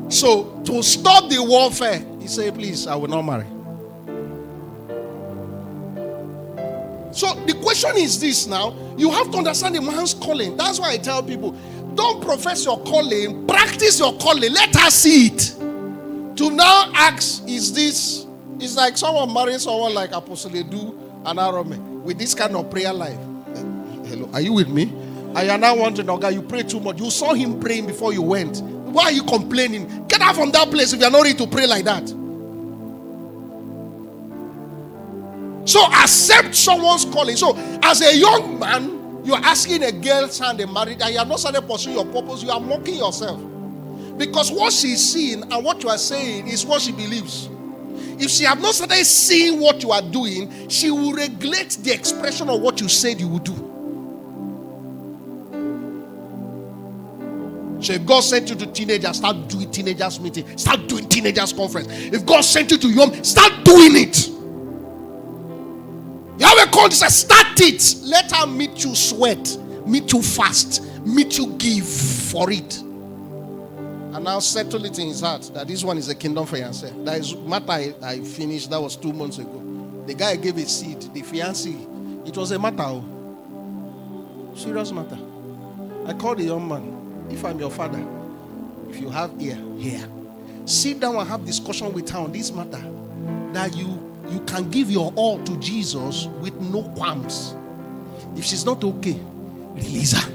So, to stop the warfare, he said, please, I will not marry. So, the question is this now. You have to understand the man's calling. That's why I tell people, don't profess your calling, practice your calling. Let her see it. To now ask, is this, it's like someone marrying someone like Apostle Edu and Arome with this kind of prayer life. Hello, are you with me? And you are now wondering, okay, you pray too much. You saw him praying before you went. Why are you complaining? Get out from that place if you are not ready to pray like that. So accept someone's calling. So as a young man, you are asking a girl's hand in marriage and you are not started pursuing your purpose. You are mocking yourself. Because what she's seeing and what you are saying is what she believes. If she have not started seeing what you are doing, she will regulate the expression of what you said you would do. So if God sent you to teenagers, start doing teenagers meeting. Start doing teenagers conference. If God sent you to young, start doing it. You have a call to say, start it. Let her meet you sweat, meet you fast, meet you give for it. And and now settle it in his heart that this one is a kingdom fiancé. That is matter I finished. That was 2 months ago. The guy gave a seed. The fiancé, it was a matter. Serious matter. I called the young man. If I'm your father, if you have ear, hear. Sit down and have discussion with her on this matter. That you can give your all to Jesus with no qualms. If she's not okay, release her.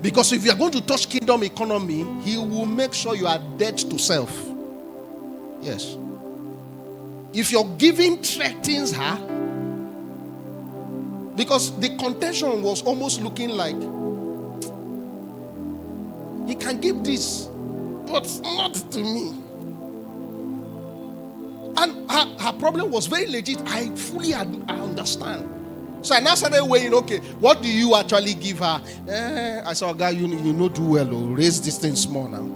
Because if you are going to touch kingdom economy, he will make sure you are dead to self. Yes. If your giving threatens her, because the contention was almost looking like he can give this, but not to me. And her problem was very legit. I fully understand. So I now started weighing, okay, what do you actually give her? I said, oh, guy, you know do well. Raise this thing small now.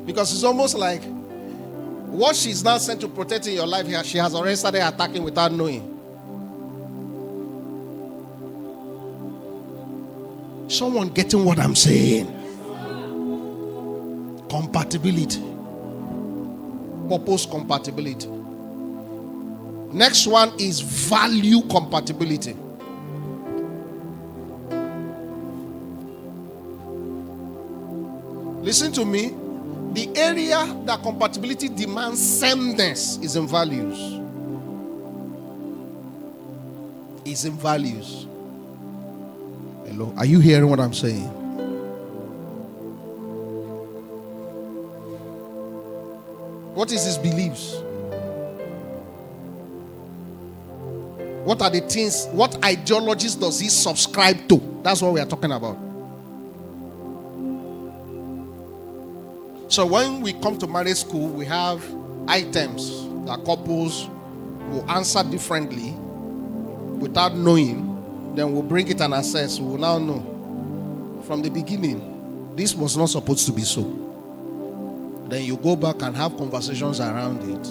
Because it's almost like what she's now sent to protect in your life here, she has already started attacking without knowing. Someone getting what I'm saying? Compatibility. Purpose compatibility. Next one is value compatibility. Listen to me. The area that compatibility demands sameness is in values. Is in values. Hello, are you hearing what I'm saying? What is his beliefs? What are the things, what ideologies does he subscribe to? That's what we are talking about. So when we come to marriage school, we have items that couples will answer differently without knowing. Then we'll bring it and assess. We will now know from the beginning, this was not supposed to be so. Then you go back and have conversations around it.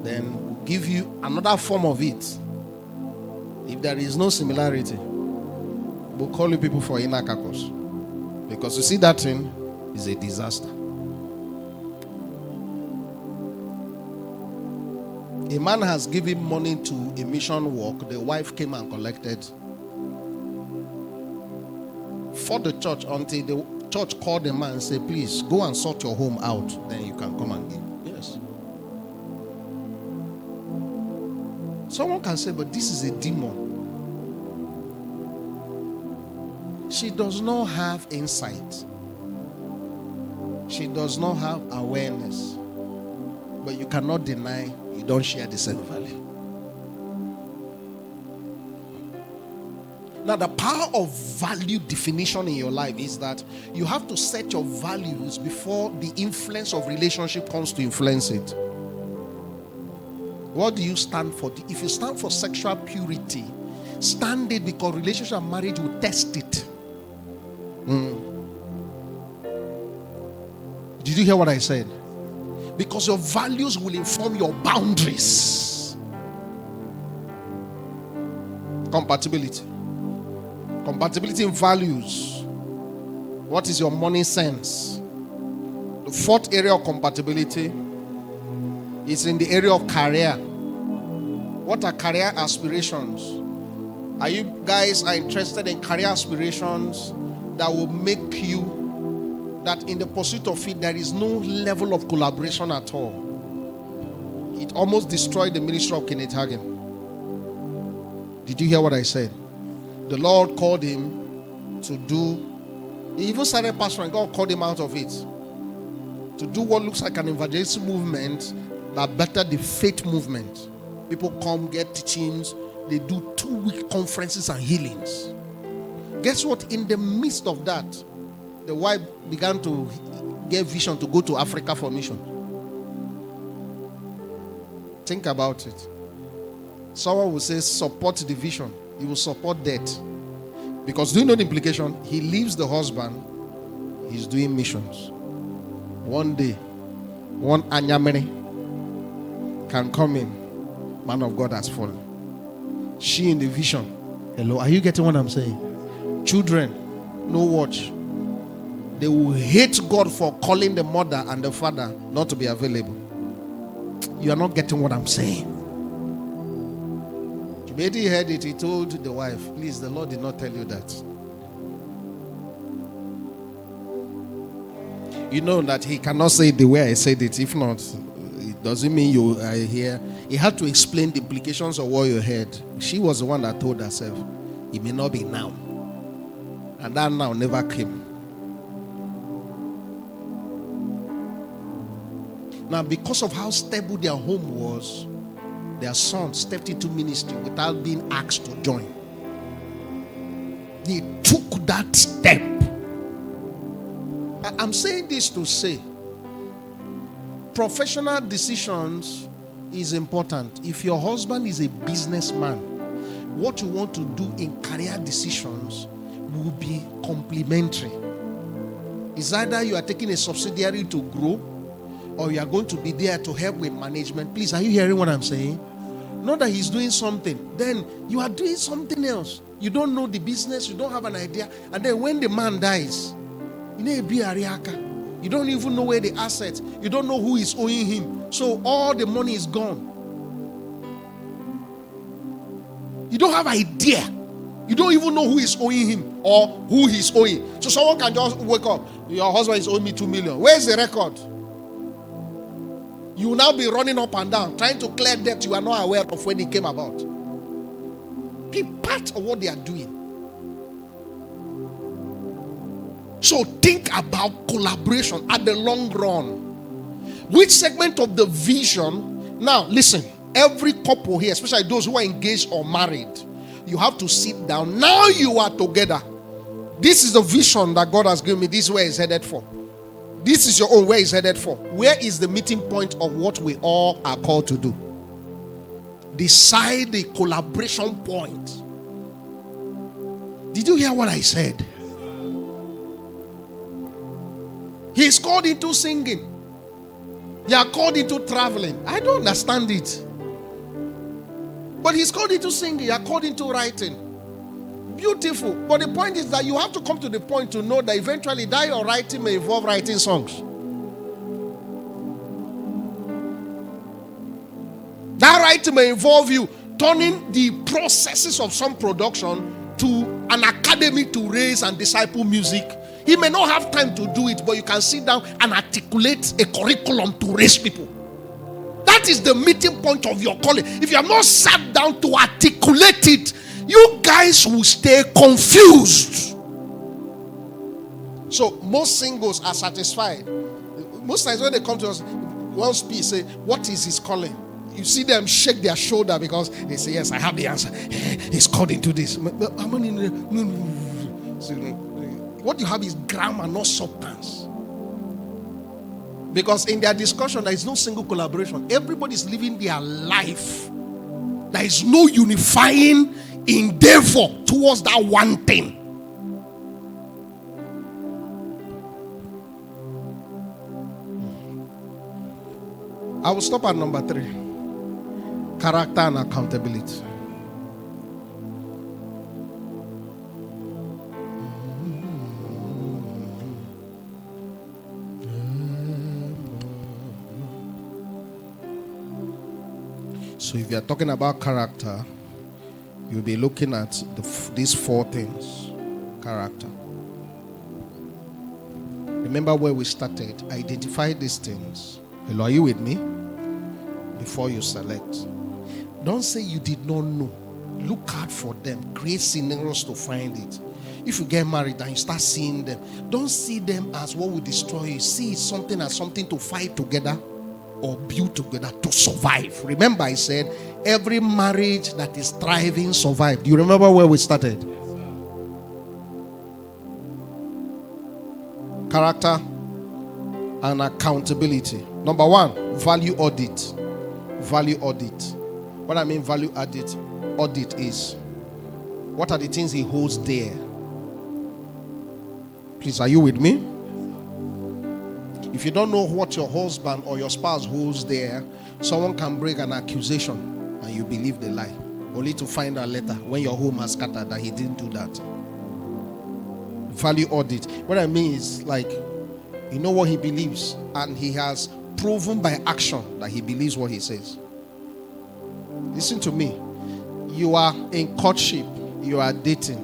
Then we'll give you another form of it. If there is no similarity, we'll call you people for inner caucus. Because you see that thing is a disaster. A man has given money to a mission work. The wife came and collected for the church until the church called the man and said, please go and sort your home out. Then you can come and give. Yes. Someone can say, but this is a demon. She does not have insight. She does not have awareness. But you cannot deny you don't share the same value. Now, the power of value definition in your life is that you have to set your values before the influence of relationship comes to influence it. What do you stand for? If you stand for sexual purity, stand it because relationship and marriage will test it. Did you hear what I said? Because your values will inform your boundaries. Compatibility. Compatibility in values. What is your money sense? The fourth area of compatibility is in the area of career. What are career aspirations? Are you guys interested in career aspirations that will make you that in the pursuit of it, there is no level of collaboration at all? It almost destroyed the ministry of Kenneth Hagin. Did you hear what I said? The Lord called him to do, he even started pastoring. God called him out of it to do what looks like an evangelistic movement that bettered the faith movement. People come, get teachings, they do 2-week conferences and healings. Guess what? In the midst of that, the wife began to get vision to go to Africa for mission. Think about it. Someone will say support the vision. He will support death. Because do you know the implication? He leaves the husband. He's doing missions. One day, one Anyamere can come in. Man of God has fallen. She in the vision. Hello, are you getting what I'm saying? Children, no watch. They will hate God for calling the mother and the father not to be available. You are not getting what I'm saying. Maybe he heard it. He told the wife, please, the Lord did not tell you that. You know that he cannot say it the way I said it. If not, it doesn't mean you are here. He had to explain the implications of what you heard. She was the one that told herself, it may not be now. And that now never came. Now, because of how stable their home was, their son stepped into ministry without being asked to join. They took that step. I'm saying this to say, professional decisions is important. If your husband is a businessman, what you want to do in career decisions will be complementary. It's either you are taking a subsidiary to grow, or you are going to be there to help with management. Please, are you hearing what I'm saying? Not that he's doing something. Then you are doing something else. You don't know the business. You don't have an idea. And then when the man dies, you don't even know where the assets. You don't know who is owing him. So all the money is gone. You don't have idea. You don't even know who is owing him or who he's owing. So someone can just wake up. Your husband is owing me 2 million. Where's the record? You will now be running up and down, trying to clear debt you are not aware of when it came about. Be part of what they are doing. So think about collaboration at the long run. Which segment of the vision? Now, listen. Every couple here, especially those who are engaged or married, you have to sit down. Now you are together. This is the vision that God has given me. This is where it's headed for. This is your own, where it's headed for. Where is the meeting point of what we all are called to do? Decide the collaboration point. Did you hear what I said? He's called into singing. You are called into traveling. I don't understand it. But he's called into singing. You are called into writing. Beautiful. But the point is that you have to come to the point to know that eventually that your writing may involve writing songs. That writing may involve you turning the processes of some production to an academy to raise and disciple music. He may not have time to do it, but you can sit down and articulate a curriculum to raise people. That is the meeting point of your calling. If you have not sat down to articulate it, you guys will stay confused. So most singles are satisfied. Most times when they come to us, one speak, say, what is his calling? You see them shake their shoulder because they say, yes, I have the answer. He's called into this. What you have is grammar, not substance. Because in their discussion, there is no single collaboration. Everybody is living their life. There is no unifying endeavor towards that one thing. I will stop at number 3. Character and accountability. So if you are talking about character, you'll be looking at these 4 things. Character. Remember where we started. Identify these things. Hello, are you with me? Before you select. Don't say you did not know. Look out for them. Create scenarios to find it. If you get married and you start seeing them, don't see them as what will destroy you. See something as something to fight together or build together to survive. Remember I said every marriage that is thriving survived. Do you remember where we started? Character and accountability. Number 1, value audit. Value audit. What I mean value audit is, what are the things he holds dear? Please, are you with me? If you don't know what your husband or your spouse holds there, someone can bring an accusation and you believe the lie, only to find out later when your home has scattered that he didn't do that. value audit. What I mean is, like, you know what he believes, and he has proven by action that he believes what he says. Listen to me. You are in courtship, you are dating,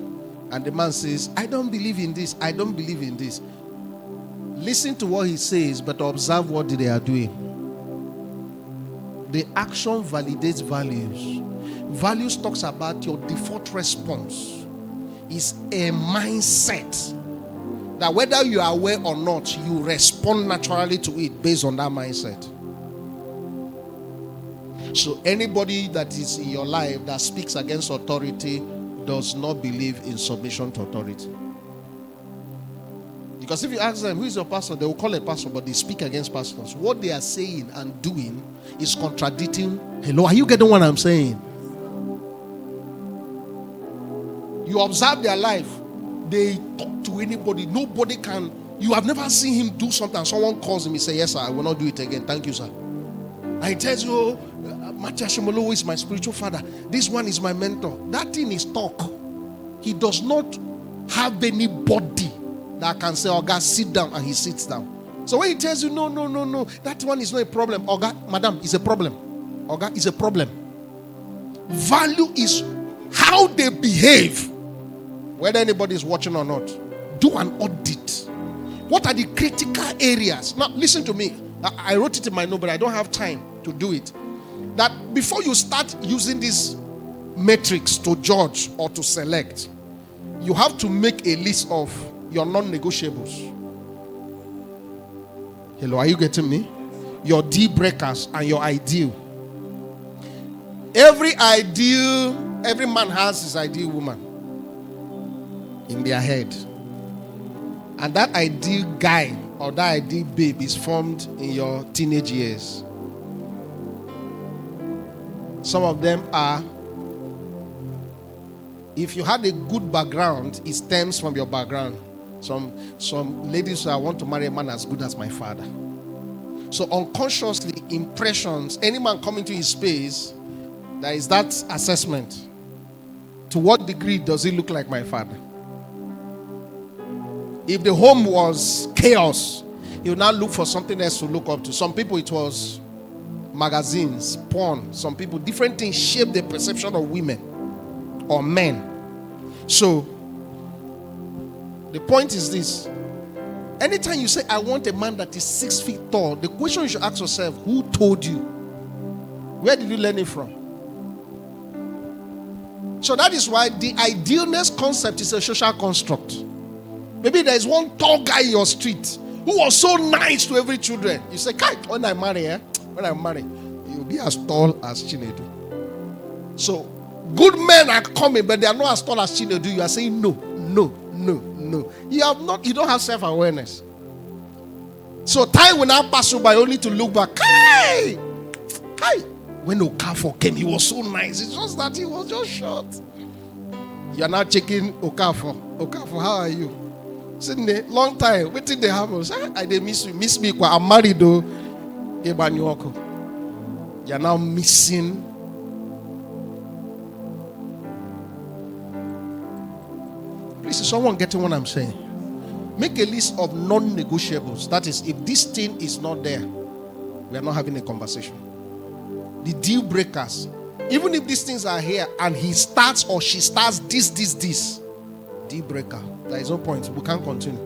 and the man says, I don't believe in this, I don't believe in this. Listen to what he says, but observe what they are doing. The action validates values. Values talks about your default response. It's a mindset that whether you are aware or not, you respond naturally to it based on that mindset. So anybody that is in your life that speaks against authority does not believe in submission to authority. Because if you ask them, who is your pastor? They will call a pastor, but they speak against pastors. What they are saying and doing is contradicting. Hello, are you getting what I'm saying? You observe their life. They talk to anybody. Nobody can. You have never seen him do something. Someone calls him. He says, yes, sir, I will not do it again. Thank you, sir. And he tells you, Matthew Shimolo is my spiritual father. This one is my mentor. That thing is talk. He does not have anybody that can say, oh God, sit down, and he sits down. So when he tells you, no, that one is not a problem. Oh God, madam, it's a problem. Oh God, it's a problem. Value is how they behave. Whether anybody is watching or not, do an audit. What are the critical areas? Now, listen to me. I wrote it in my note, but I don't have time to do it. That before you start using these metrics to judge or to select, you have to make a list of your non-negotiables. Hello, are you getting me? Your deal breakers and your ideal. Every man has his ideal woman in their head. And that ideal guy or that ideal babe is formed in your teenage years. Some of them are, if you had a good background, it stems from your background. Some ladies say, I want to marry a man as good as my father. So unconsciously, impressions, any man coming to his space, there is that assessment. To what degree does he look like my father? If the home was chaos, he would now look for something else to look up to. Some people it was magazines, porn. Some people, different things shape the perception of women or men. So, the point is this. Anytime you say, I want a man that is 6 feet tall, the question you should ask yourself, who told you? Where did you learn it from? So that is why the idealness concept is a social construct. Maybe there is one tall guy in your street who was so nice to every children. You say, when I marry, you'll be as tall as Chinedu. So, good men are coming, but they are not as tall as Chinedu. You are saying, no. You don't have self-awareness. So, time will now pass you by only to look back. Hi! When Okafor came, he was so nice. It's just that he was just short. You are now checking Okafor. Okafor, how are you? Sitting there, long time. Waiting they happen. I they miss you. Miss me. I'm married though. You are now missing. Please, is someone getting what I'm saying? Make a list of non-negotiables. That is, if this thing is not there, we are not having a conversation. The deal breakers. Even if these things are here and he starts or she starts this. Deal breaker. There is no point. We can't continue.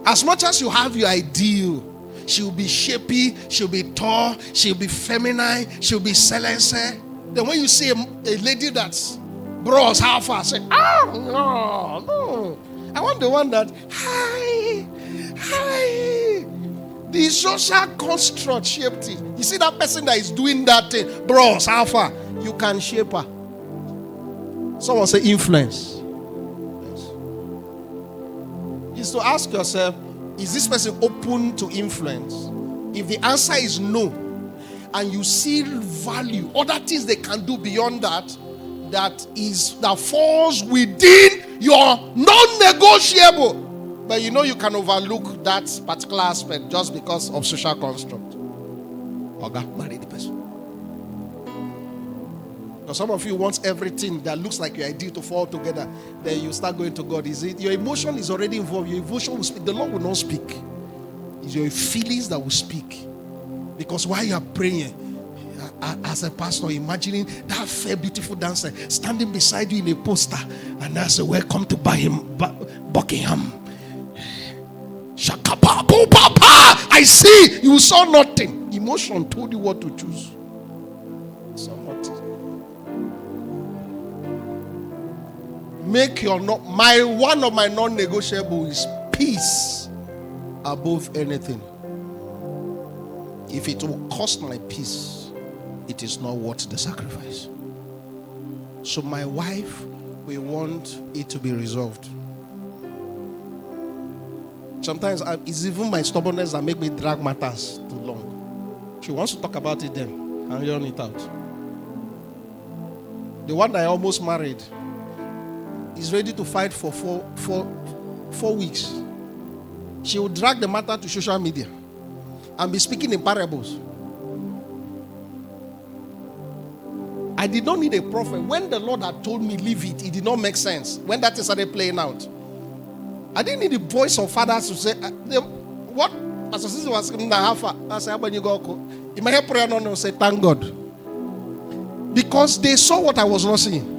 As much as you have your ideal, she'll be shapy, she'll be tall, she'll be feminine, she'll be silencer. Then when you see a lady that's bros, how far? Say, no. I want the one that, hi. The social construct shaped it. You see that person that is doing that thing, bros, how far? You can shape her. Someone say influence. Is to ask yourself, is this person open to influence? If the answer is no, and you see value, other things they can do beyond that, that falls within your non-negotiable. But you know you can overlook that particular aspect just because of social construct. Oga, marry the person. Because some of you want everything that looks like your idea to fall together. Then you start going to God. Is it your emotion is already involved? Your emotion will speak. The Lord will not speak. It's your feelings that will speak. Because while you are praying, as a pastor, imagining that fair, beautiful dancer standing beside you in a poster, and I say, "Welcome to Buckingham." Shakapapo Papa, I see you saw nothing. Emotion told you what to choose. Saw nothing. Make your one of my non-negotiable is peace above anything. If it will cost my peace, it is not worth the sacrifice. So my wife, we want it to be resolved. Sometimes it's even my stubbornness that make me drag matters too long. She wants to talk about it then and yarn it out. The one that I almost married is ready to fight for 4 weeks. She will drag the matter to social media and be speaking in parables. I did not need a prophet. When the Lord had told me leave it, it did not make sense. When that started playing out, I didn't need the voice of fathers to say, what? Pastor Sisi was saying, I said, when you go, in my head prayer, no, say, thank God. Because they saw what I was not seeing.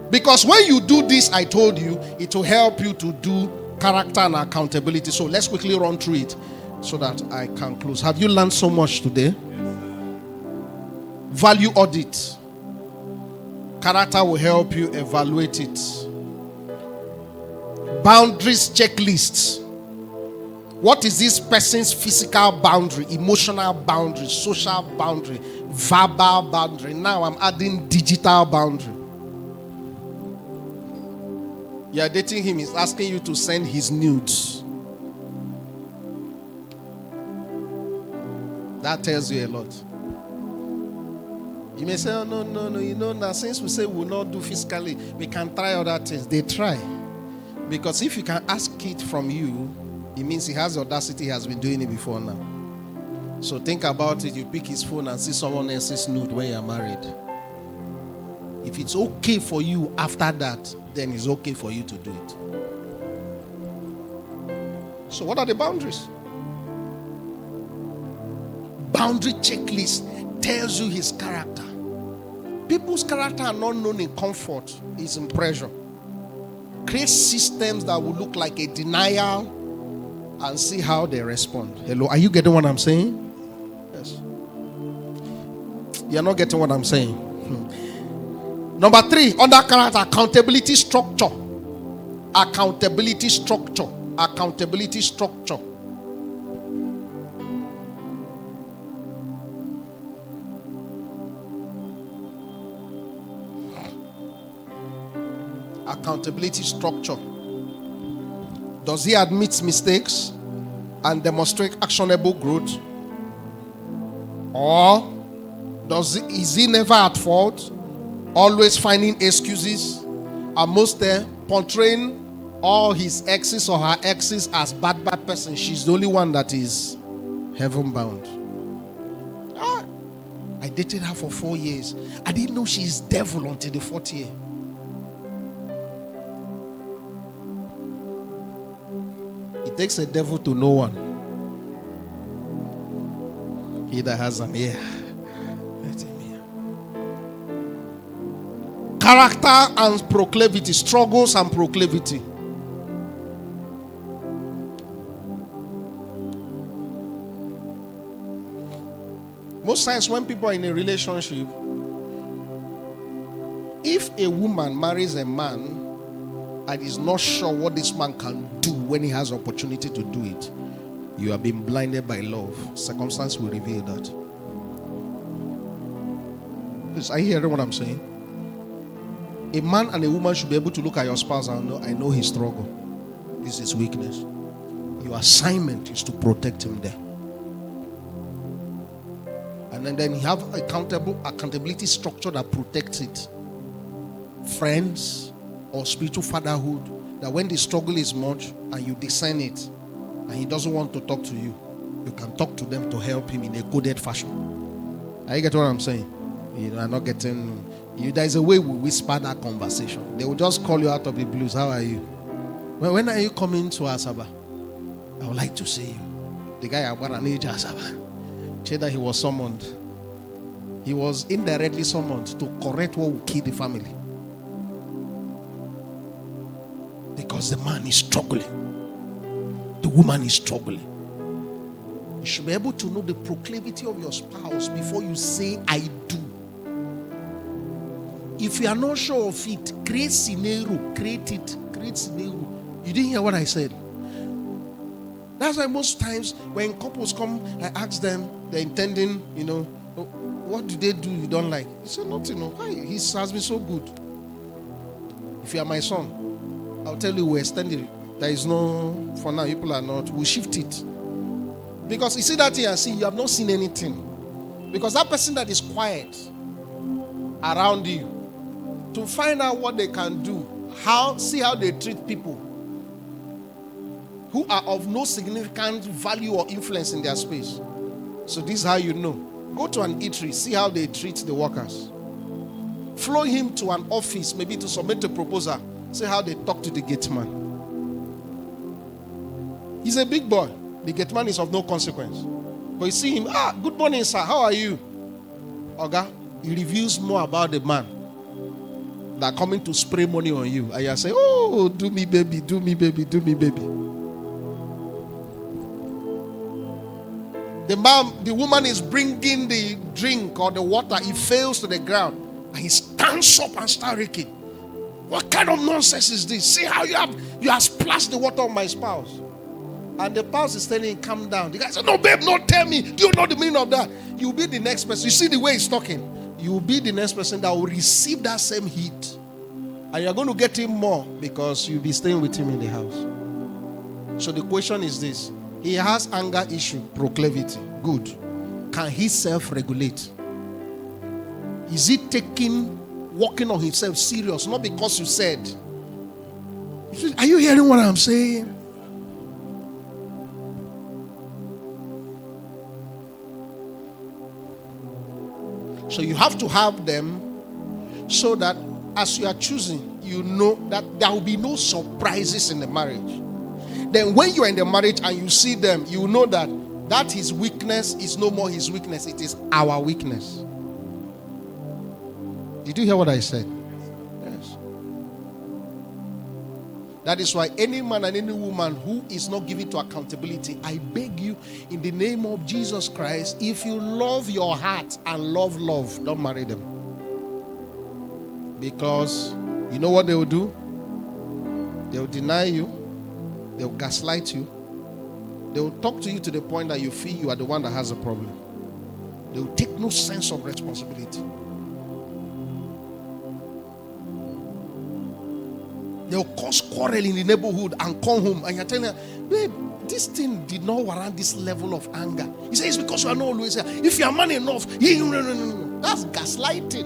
Because when you do this, I told you, it will help you to do character and accountability. So let's quickly run through it so that I can close. Have you learned so much today? Value audit. Character will help you evaluate it. Boundaries checklist. What is this person's physical boundary, emotional boundary, social boundary, verbal boundary? Now I'm adding digital boundary. You are dating him, he's asking you to send his nudes. That tells you a lot. You may say, oh, no, you know, now since we say we will not do physically, we can try other things. They try. Because if you can ask it from you, it means he has the audacity, he has been doing it before now. So think about it. You pick his phone and see someone else's nude when you are married. If it's okay for you after that, then it's okay for you to do it. So what are the boundaries? Boundary checklist tells you his character. People's character are not known in comfort, it's in pressure. Create systems that will look like a denial and see how they respond. Hello, are you getting what I'm saying? Yes. You're not getting what I'm saying. Number 3, under character, accountability structure. Accountability structure. Accountability structure. Accountability structure. Does he admit mistakes and demonstrate actionable growth? Or is he never at fault, always finding excuses, and most portraying all his exes or her exes as bad person? She's the only one that is heaven bound. I dated her for 4 years. I didn't know she's devil until the 4th year. It takes a devil to know one. He that has an ear, let him hear. Character and proclivity, struggles and proclivity. Most times when people are in a relationship, if a woman marries a man and is not sure what this man can do when he has opportunity to do it, you are being blinded by love. Circumstance will reveal that. Please, are you hearing what I'm saying? A man and a woman should be able to look at your spouse and know, I know his struggle. This is weakness. Your assignment is to protect him there. And then you have accountability structure that protects it. Friends or spiritual fatherhood, that when the struggle is much and you discern it, and he doesn't want to talk to you, you can talk to them to help him in a coded fashion. Are you getting what I'm saying? You are not getting. There is a way we whisper that conversation. They will just call you out of the blues. How are you? Well, when are you coming to Asaba? I would like to see you. The guy at Asaba said that he was summoned. He was indirectly summoned to correct what will kill the family. Because the man is struggling. The woman is struggling. You should be able to know the proclivity of your spouse before you say, I do. If you are not sure of it, create scenario. Create it. Create scenario. You didn't hear what I said. That's why most times when couples come, I ask them, they're intending, what do they do you don't like? He said, nothing. Why? He has been so good. If you are my son, I'll tell you we're extending it. There is no, for now, people are not. We'll shift it. Because you see that thing and see, you have not seen anything. Because that person that is quiet around you, to find out what they can do, see how they treat people who are of no significant value or influence in their space. So this is how you know. Go to an eatery, see how they treat the workers. Flow him to an office, maybe to submit a proposal. See how they talk to the gate man. He's a big boy. The gate man is of no consequence. But you see him, good morning, sir. How are you? Oga, he reveals more about the man that coming to spray money on you. And you say, oh, do me, baby, do me, baby, do me, baby. The woman is bringing the drink or the water. It fails to the ground. And he stands up and starts raking. What kind of nonsense is this? See how you have splashed the water on my spouse. And the spouse is telling him, calm down. The guy said, no, babe, no, tell me. Do you know the meaning of that? You'll be the next person. You see the way he's talking. You'll be the next person that will receive that same heat. And you're going to get him more because you'll be staying with him in the house. So the question is this. He has anger issue, proclivity. Good. Can he self-regulate? Is he working on himself serious? Not because you said. Are you hearing what I'm saying? So you have to have them so that as you are choosing, you know that there will be no surprises in the marriage. Then when you are in the marriage and you see them, you know that his weakness is no more his weakness. It is our weakness. Did you hear what I said? Yes. That is why any man and any woman who is not given to accountability, I beg you in the name of Jesus Christ, if you love your heart and love, don't marry them. Because you know what they will do? They will deny you. They will gaslight you. They will talk to you to the point that you feel you are the one that has a problem. They will take no sense of responsibility. They will cause quarrel in the neighborhood and come home and you're telling them, babe, this thing did not warrant this level of anger. He says, it's because you are not always here. If you are man enough, no. That's gaslighting.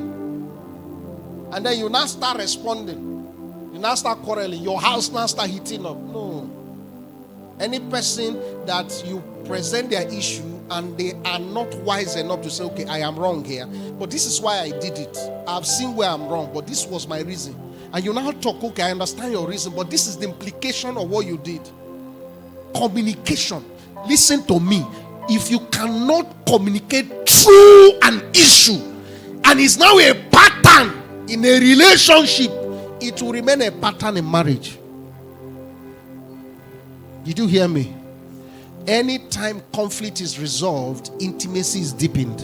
And then you now start responding. You now start quarreling. Your house now start heating up. No. Any person that you present their issue and they are not wise enough to say, okay, I am wrong here, but this is why I did it. I've seen where I'm wrong, but this was my reason. And you now talk, okay, I understand your reason, but this is the implication of what you did. Communication. Listen to me. If you cannot communicate through an issue, and it's now a pattern in a relationship, it will remain a pattern in marriage. Did you hear me? Anytime conflict is resolved, intimacy is deepened.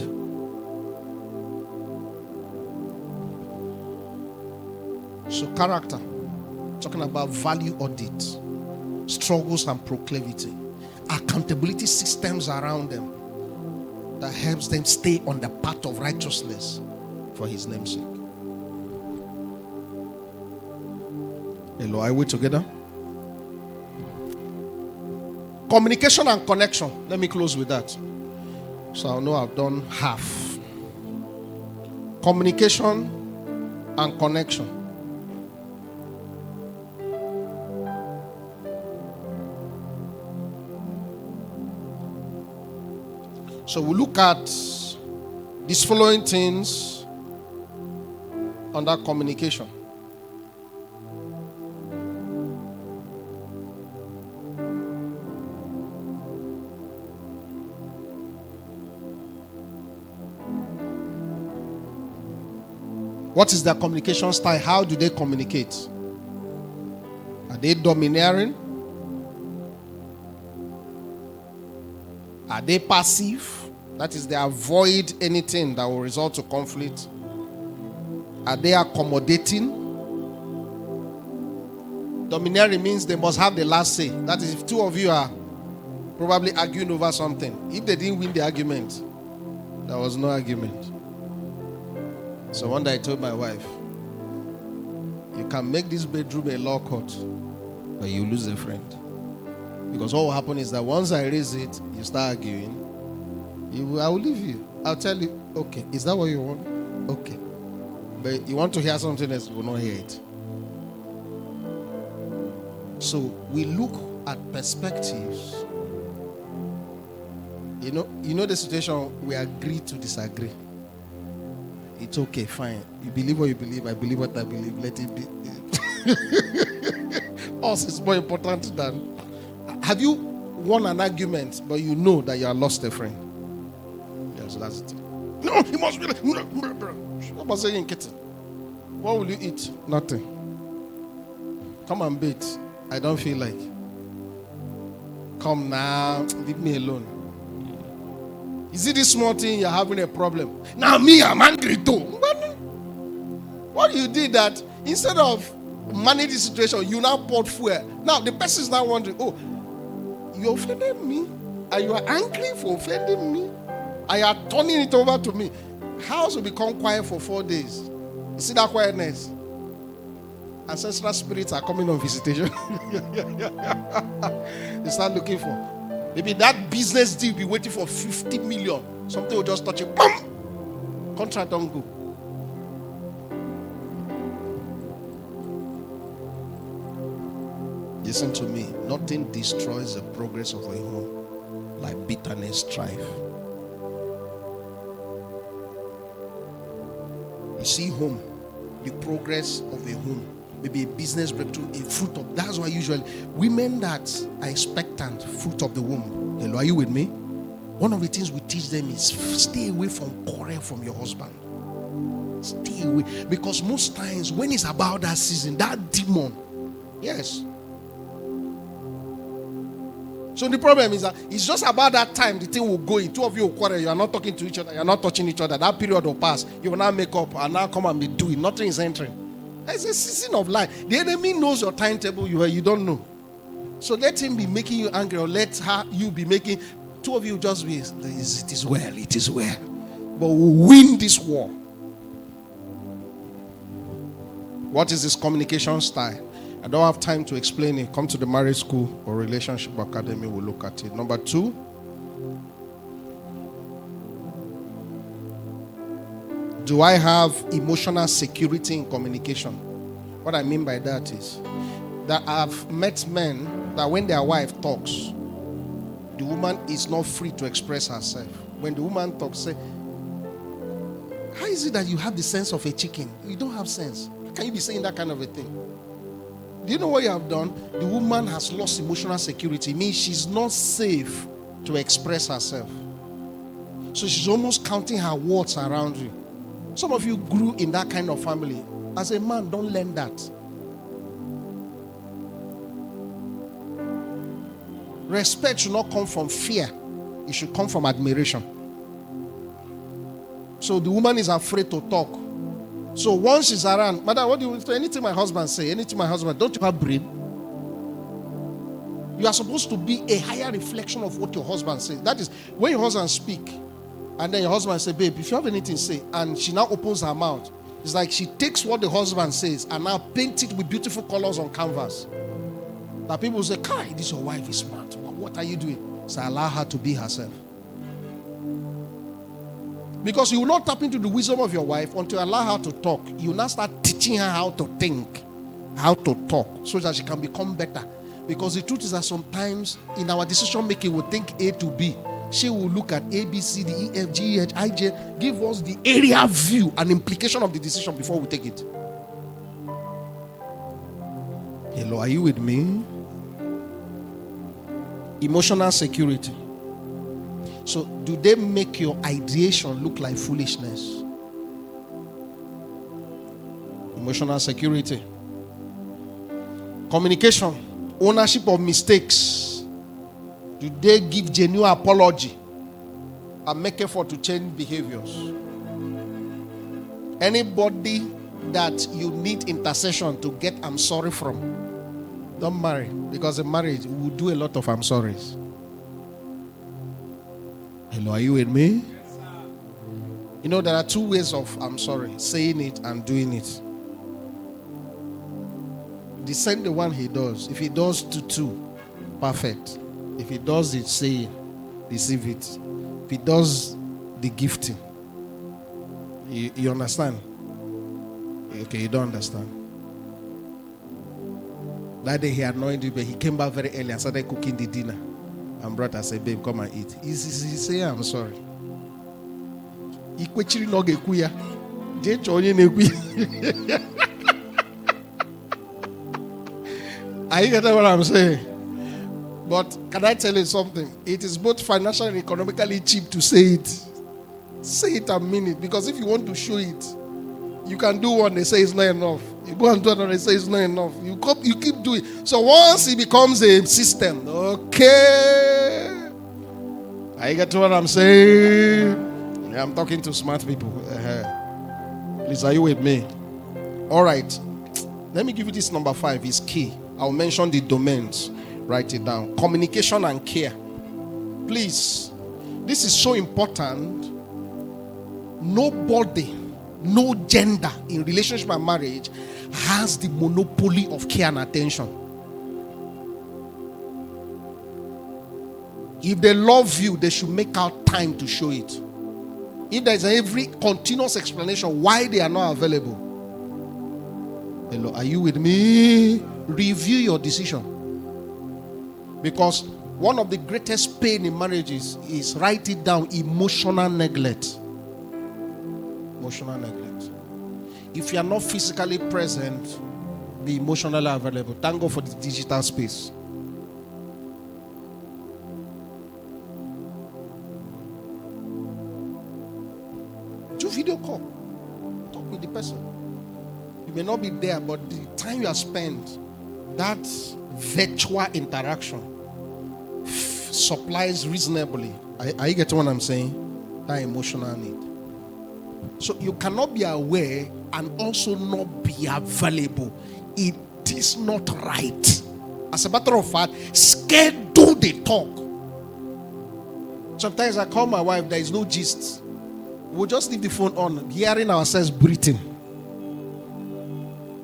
So character, talking about value audit, struggles and proclivity, accountability systems around them that helps them stay on the path of righteousness for his name's sake. Hello, are we together? Communication and connection. Let me close with that. So I know I've done half. Communication and connection. So we look at these following things under communication. What is their communication style? How do they communicate? Are they domineering? Are they passive? That is, they avoid anything that will result to conflict. Are they accommodating? Domineering means they must have the last say. That is, if two of you are probably arguing over something, if they didn't win the argument, there was no argument. So one day I told my wife, you can make this bedroom a law court, but you lose a friend. Because what will happen is that once I raise it, you start arguing, I will leave you. I'll tell you, okay, is that what you want? Okay. But you want to hear something else, you will not hear it. So we look at perspectives. You know the situation, we agree to disagree. It's okay, fine. You believe what you believe, I believe what I believe, let it be. Us is more important than... Have you won an argument, but you know that you have lost a friend? Yes, so that's it. No, he must be like... What was saying, kitten? What will you eat? Nothing. Come and bathe. I don't feel like. Come now, leave me alone. Is it this small thing you're having a problem? Now me, I'm angry too. What you did that instead of manage the situation, you now poured fuel. Now the person is now wondering, oh, you offended me? And you are angry for offending me? And you are turning it over to me. House will become quiet for 4 days. You see that quietness? Ancestral spirits are coming on visitation. They start looking for. Maybe that business deal be waiting for 50 million. Something will just touch it. Boom! Contract don't go. Listen to me. Nothing destroys the progress of a home like bitterness, strife. You see home, the progress of a home. Maybe a business breakthrough, a fruit of... That's why usually women that are expectant, fruit of the womb. Hello, are you with me? One of the things we teach them is stay away from quarrel from your husband. Stay away. Because most times when it's about that season, that demon, yes. So the problem is that it's just about that time the thing will go in. Two of you will quarrel. You are not talking to each other. You are not touching each other. That period will pass. You will now make up and now come and be doing. Nothing is entering. It's a season of life. The enemy knows your timetable. You don't know. So let him be making you angry, or let you be making... Two of you just be... It is well. It is well. But we'll win this war. What is this communication style? I don't have time to explain it. Come to the marriage school or relationship academy. We'll look at it. Number 2. Do I have emotional security in communication? What I mean by that is that I've met men that when their wife talks, the woman is not free to express herself. When the woman talks, say, how is it that you have the sense of a chicken? You don't have sense. How can you be saying that kind of a thing? Do you know what you have done? The woman has lost emotional security. It means she's not safe to express herself. So she's almost counting her words around you. Some of you grew in that kind of family. As a man, don't learn that. Respect should not come from fear. It should come from admiration. So the woman is afraid to talk. So once she's around, mother, what do you say? Anything my husband say, anything my husband, don't you have brain? You are supposed to be a higher reflection of what your husband says. That is, when your husband speak, and then your husband say, babe, if you have anything to say, and she now opens her mouth, it's like she takes what the husband says and now paints it with beautiful colors on canvas. That people say, Kai, this your wife is smart. What are you doing? So allow her to be herself. Because you will not tap into the wisdom of your wife until you allow her to talk. You will now start teaching her how to think, how to talk, so that she can become better. Because the truth is that sometimes in our decision making we think A to B, She will look at A, B, C, D, E, F, G, H, I, J. Give us the area view and implication of the decision before we take it. Hello, are you with me? Emotional security. So, do they make your ideation look like foolishness? Emotional security. Communication. Ownership of mistakes. Do they give genuine apology and make effort to change behaviors? Anybody that you need intercession to get I'm sorry from, don't marry, because in marriage we will do a lot of I'm sorries. Hello, are you with me? You know, there are two ways of I'm sorry, saying it and doing it. The same the one he does. If he does two, perfect. If he does it, say it, receive it. If he does the gifting, you understand? Okay, you don't understand. That day he annoyed you, but he came back very early and started cooking the dinner. And brought us, said, babe, come and eat. He say, I'm sorry. Are you getting what I'm saying? But can I tell you something? It is both financially and economically cheap to say it. Say it and mean it. Because if you want to show it, you can do one, they say it's not enough. You go and do another, they say it's not enough. You keep doing it. So once it becomes a system, okay. Are you getting what I'm saying? Yeah, I'm talking to smart people. Please, are you with me? All right. Let me give you this number 5. It's key. I'll mention the domains. Write it down. Communication and care. Please, this is so important. Nobody, no gender in relationship and marriage has the monopoly of care and attention. If they love you, they should make out time to show it. If there's every continuous explanation why they are not available. Hello, are you with me? Review your decision. Because one of the greatest pain in marriages is, write it down, emotional neglect. Emotional neglect. If you are not physically present, be emotionally available. Thank God for the digital space. Do video call. Talk with the person. You may not be there, but the time you have spent, that virtual interaction supplies reasonably. Are you getting what I'm saying? That emotional need. So you cannot be aware and also not be available. It is not right. As a matter of fact, schedule the talk. Sometimes I call my wife, there is no gist. We'll just leave the phone on, hearing ourselves breathing.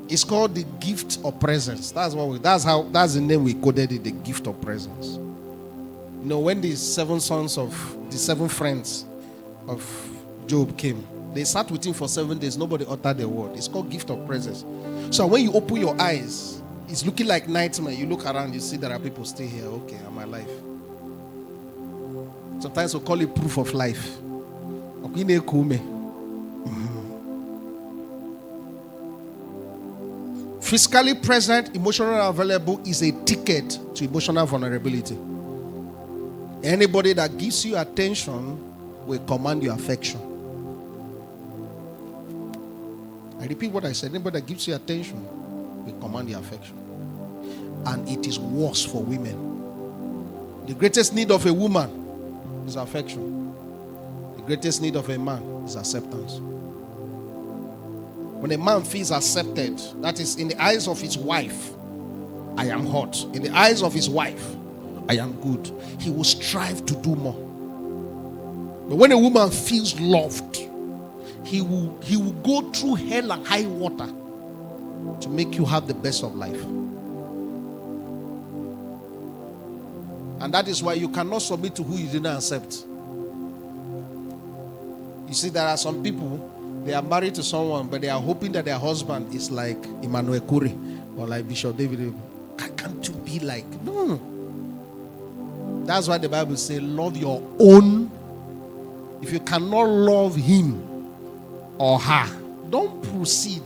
It's called the gift of presence. That's the name we coded it, the gift of presence. You know, when the 7 sons of the 7 friends of Job came, they sat with him for 7 days. Nobody uttered the word. It's called gift of presence. So when you open your eyes, it's looking like nightmare. You look around, you see there are people still here. Okay, I'm alive. Sometimes we call it proof of life. Physically present, emotionally available is a ticket to emotional vulnerability. Anybody that gives you attention will command your affection. I repeat what I said. Anybody that gives you attention will command your affection. And it is worse for women. The greatest need of a woman is affection. The greatest need of a man is acceptance. When a man feels accepted, that is, in the eyes of his wife, I am hot. In the eyes of his wife, I am good. He will strive to do more. But when a woman feels loved, he will go through hell and high water to make you have the best of life. And that is why you cannot submit to who you didn't accept. You see, there are some people, they are married to someone, but they are hoping that their husband is like Emmanuel Kure or like Bishop David. Can't you be like? No. That's why the Bible says, love your own. If you cannot love him or her, don't proceed.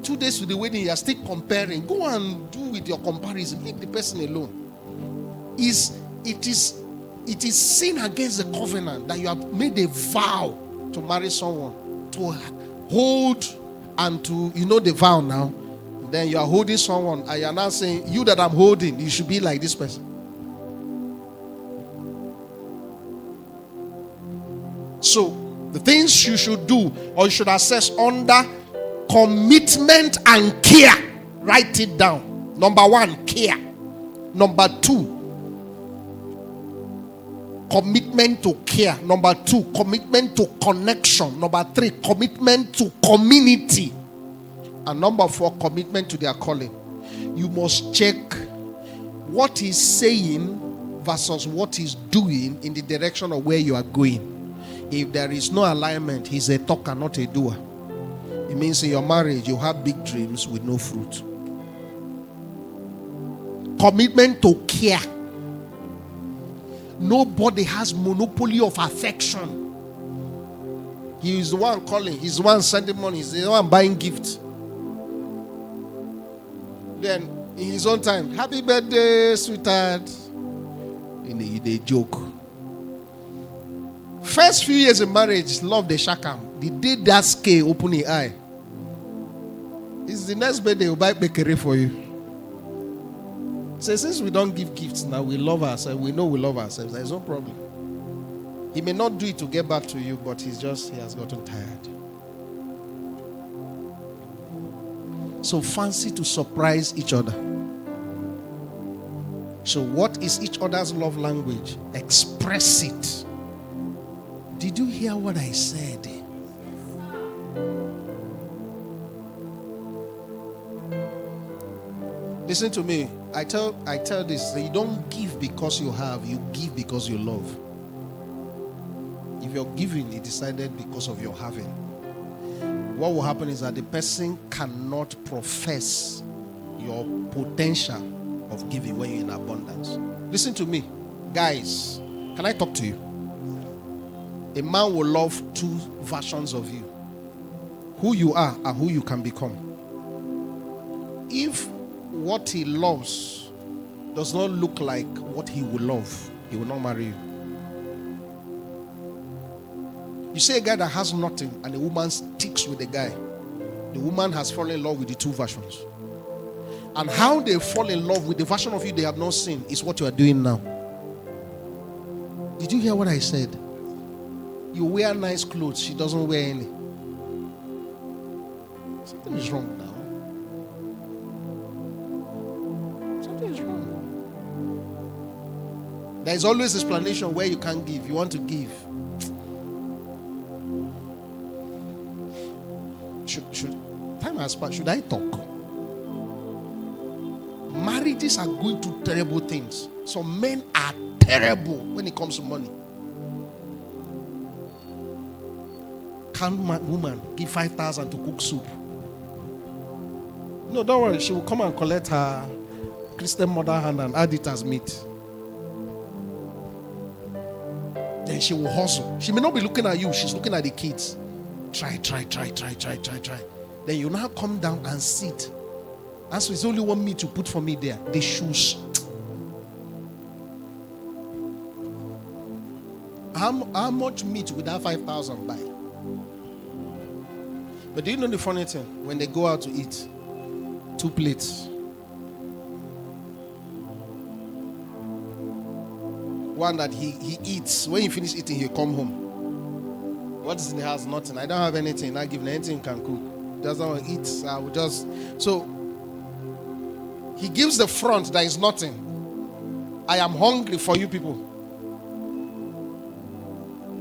2 days to the wedding, you are still comparing. Go and do with your comparison. Leave the person alone. It is sin against the covenant that you have made a vow to marry someone, to hold and to, the vow now. Then you are holding someone and you are now saying, you that I'm holding, you should be like this person. So, the things you should do or you should assess under commitment and care. Write it down. Number 1, care. Number 2, commitment to care. Number 2, commitment to connection. Number 3, commitment to community. And number 4, commitment to their calling. You must check what he's saying versus what he's doing in the direction of where you are going. If there is no alignment, he's a talker, not a doer. It means in your marriage, you have big dreams with no fruit. Commitment to care. Nobody has monopoly of affection. He is the one calling. He's the one sending money. He's the one buying gifts. Then, in his own time, happy birthday, sweetheart. They joke. First few years in marriage, love the shakam. The day that scale open the eye, it's the next birthday will buy bakery for you. So since we don't give gifts now, we love ourselves. We know we love ourselves. There's no problem. He may not do it to get back to you, but he has gotten tired. So fancy to surprise each other. So what is each other's love language? Express it. Did you hear what I said? Listen to me. I tell this, that you don't give because you have, you give because you love. If you're giving, it's decided because of your having. What will happen is that the person cannot profess your potential of giving when you're in abundance. Listen to me, guys. Can I talk to you? A man will love 2 versions of you: who you are and who you can become. If what he loves does not look like what he will love, he will not marry you. You say a guy that has nothing and a woman sticks with the guy. The woman has fallen in love with the 2 versions. And how they fall in love with the version of you they have not seen is what you are doing now. Did you hear what I said? You wear nice clothes, she doesn't wear any. Something is wrong now. Something is wrong. There is always explanation where you can't give. You want to give. Time has passed. Should I talk? Marriages are going through terrible things. Some men are terrible when it comes to money. Can woman give 5,000 to cook soup? No, don't worry. She will come and collect her Christian mother hand and add it as meat. Then she will hustle. She may not be looking at you. She's looking at the kids. Try. Then you now come down and sit. And so it's only one meat you put for me there. The shoes. How much meat would that 5,000 buy? But do you know the funny thing? When they go out to eat, 2 plates. One that he eats. When he finishes eating, he'll come home. What is in the house? Nothing. I don't have anything. Not giving anything you can cook. Doesn't want to eat. I will just. So he gives the front. There is nothing. I am hungry for you people.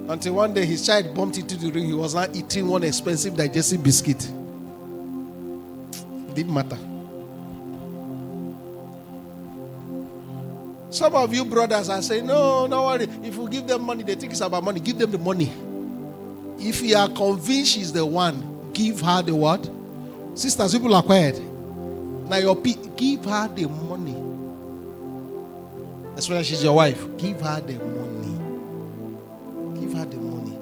Until one day his child bumped into the ring. He was not eating one expensive digestive biscuit. It didn't matter. Some of you brothers are saying, no, don't worry. If you give them money, they think it's about money. Give them the money. If you are convinced she's the one, give her the what? Sisters, people are quiet. Now give her the money. especially she's your wife, give her the money. Give her the money.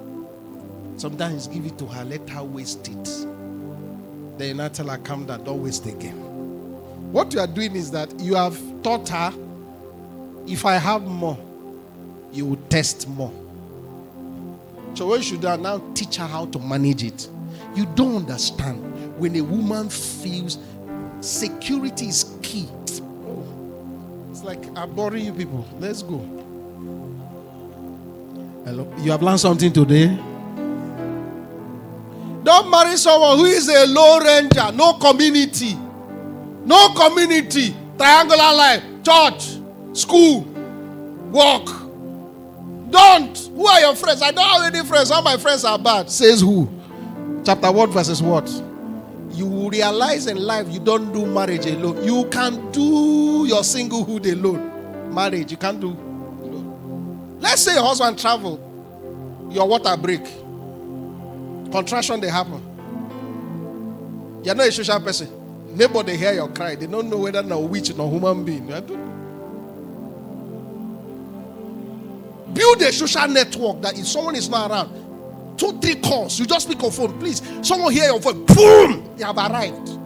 Sometimes give it to her, let her waste it. Then you now tell her, calm down, don't waste again. What you are doing is that you have taught her, if I have more, you will test more. So what you should do now, teach her how to manage it. You don't understand. When a woman feels security is key. Oh, it's like I'm boring you people. Let's go. Hello. You have learned something today? Don't marry someone who is a low ranger. No community. No community. Triangular life. Church. School. Work. Don't. Who are your friends? I don't have any friends. All my friends are bad. Says who? Chapter what verses what? You will realize in life you don't do marriage alone. You can do your singlehood alone. Marriage, you can't do alone. Let's say your husband travel. Your water break. Contraction, they happen. You're not a social person. Nobody hear your cry. They don't know whether you're a witch or human being. Build a social network that if someone is not around, 2-3 calls, you just pick your phone, please. Someone hear your voice, boom, they have arrived.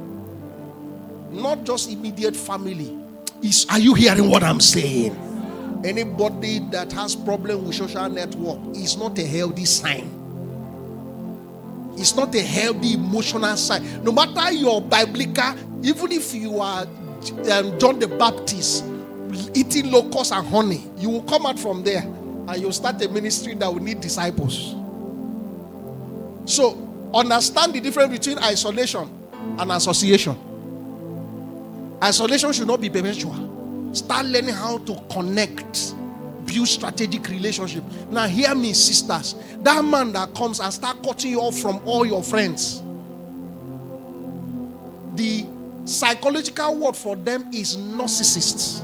Not just immediate family. Are you hearing what I'm saying? Anybody that has problem with social network is not a healthy sign. It's not a healthy emotional sign. No matter your biblical, even if you are John the Baptist eating locusts and honey, you will come out from there and you'll start a ministry that will need disciples. So, understand the difference between isolation and association. Isolation should not be perpetual. Start learning how to connect, build strategic relationship. Now, hear me, sisters. That man that comes and start cutting you off from all your friends, the psychological word for them is narcissists.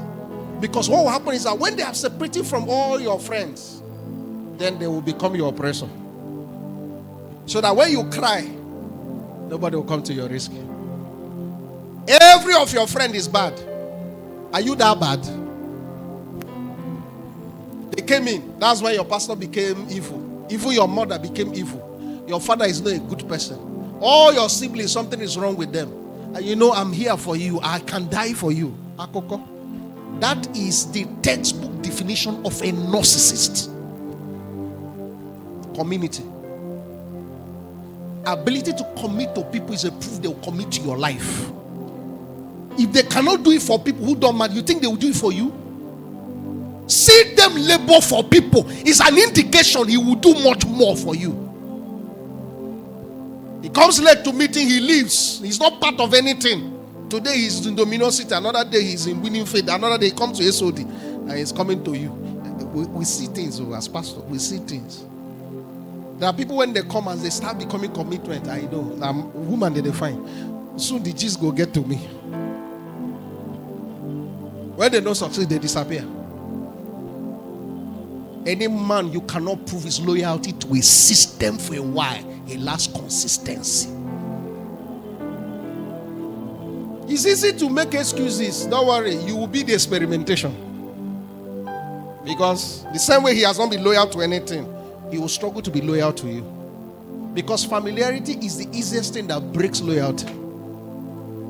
Because what will happen is that when they are separated from all your friends, then they will become your oppressor. So that when you cry, nobody will come to your rescue. Every of your friend is bad. Are you that bad? They came in. That's why your pastor became evil. Even your mother became evil. Your father is not a good person. All your siblings, something is wrong with them. And you know, I'm here for you. I can die for you. Akoko. That is the textbook definition of a narcissist. Community. Ability to commit to people is a proof they will commit to your life. If they cannot do it for people who don't matter, you think they will do it for you? See them labor for people. It's an indication he will do much more for you. He comes late to meeting, he leaves. He's not part of anything. Today he's in Dominion City, another day he's in Winning Faith, another day he comes to SOD and he's coming to you. We see things as pastor. We see things. There are people when they come and they start becoming commitment. I know. Woman they find. Soon the G's go get to me. When they don't succeed, they disappear. Any man you cannot prove his loyalty to a system for a while, he lacks consistency. It's easy to make excuses. Don't worry, you will be the experimentation. Because the same way he has not been loyal to anything, he will struggle to be loyal to you. Because familiarity is the easiest thing that breaks loyalty.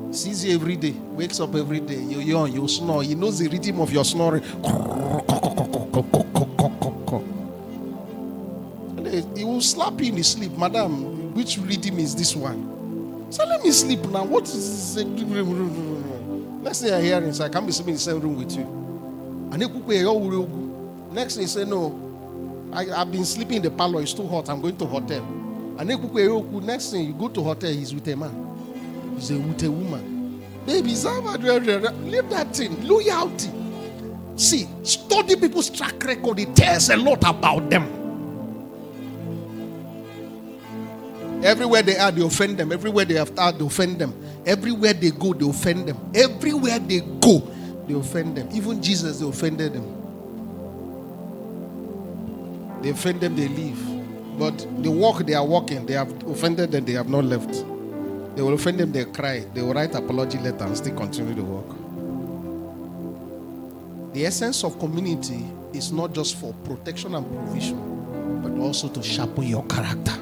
It's easy every day. Wakes up every day. You yawn, you snore. He knows the rhythm of your snoring. He will slap you in his sleep. Madam, which rhythm is this one? So let me sleep now. What is this? Next thing I hear is I can't be sleeping in the same room with you. Next thing he say, no, I've been sleeping in the parlor. It's too hot. I'm going to hotel. Next thing you go to hotel, he's with a man. He's with a woman. Baby, leave that thing. Loyalty. See, study people's track record. It tells a lot about them. Everywhere they are, they offend them. Everywhere they have started, they offend them. Everywhere they go, they offend them. Everywhere they go, they offend them. Even Jesus, they offended them. They offend them, they leave. But the walk they are walking, they have offended them, they have not left. They will offend them, they cry. They will write apology letter and still continue the work. The essence of community is not just for protection and provision, but also to sharpen your character.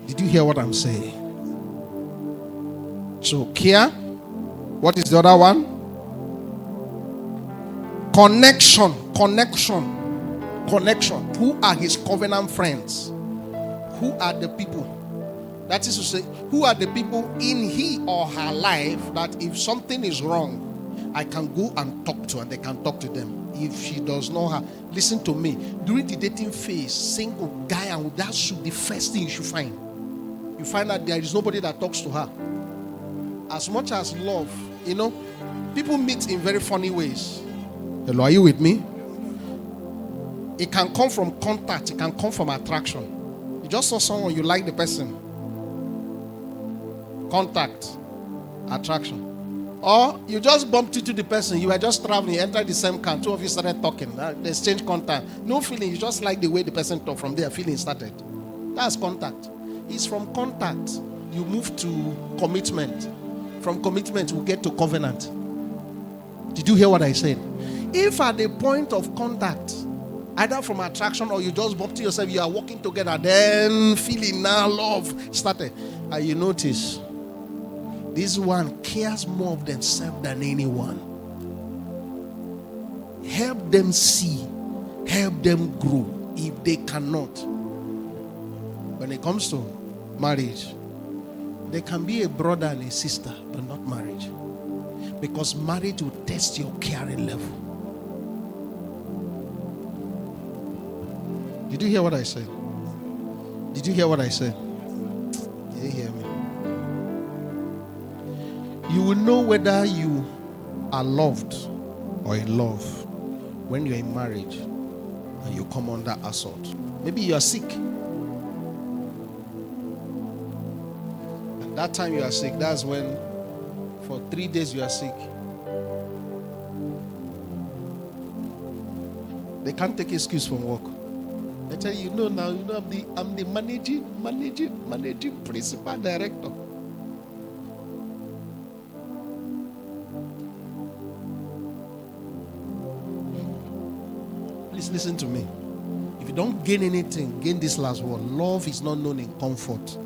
Did you hear what I'm saying? So, care. What is the other one? Connection. Who are his covenant friends? Who are the people? That is to say, who are the people in he or her life that if something is wrong, I can go and talk to, and they can talk to them. If she does not have, listen to me. During the dating phase, single guy, and that should be the first thing you should find. You find that there is nobody that talks to her. As much as love, people meet in very funny ways. Hello, are you with me? It can come from contact. It can come from attraction. You just saw someone, you like the person. Contact, attraction. Or you just bumped into the person, you were just traveling, you entered the same car, two of you started talking, they exchanged contact. No feeling, you just like the way the person talked. From there, feeling started. That's contact. It's from contact you move to commitment. From commitment, we get to covenant. Did you hear what I said? If at the point of contact, either from attraction or you just bumped to yourself, you are walking together, then feeling now love started. And you notice, this one cares more of themselves than anyone. Help them see. Help them grow. If they cannot. When it comes to marriage, there can be a brother and a sister, but not marriage. Because marriage will test your caring level. Did you hear what I said? Did you hear what I said? Did you hear me? You will know whether you are loved or in love when you're in marriage and you come under assault. Maybe you are sick. And that time you are sick, that's when for 3 days you are sick. They can't take excuse from work. They tell you, now, I'm the managing principal director. Please listen to me. If you don't gain anything, gain this last word. Love is not known in comfort.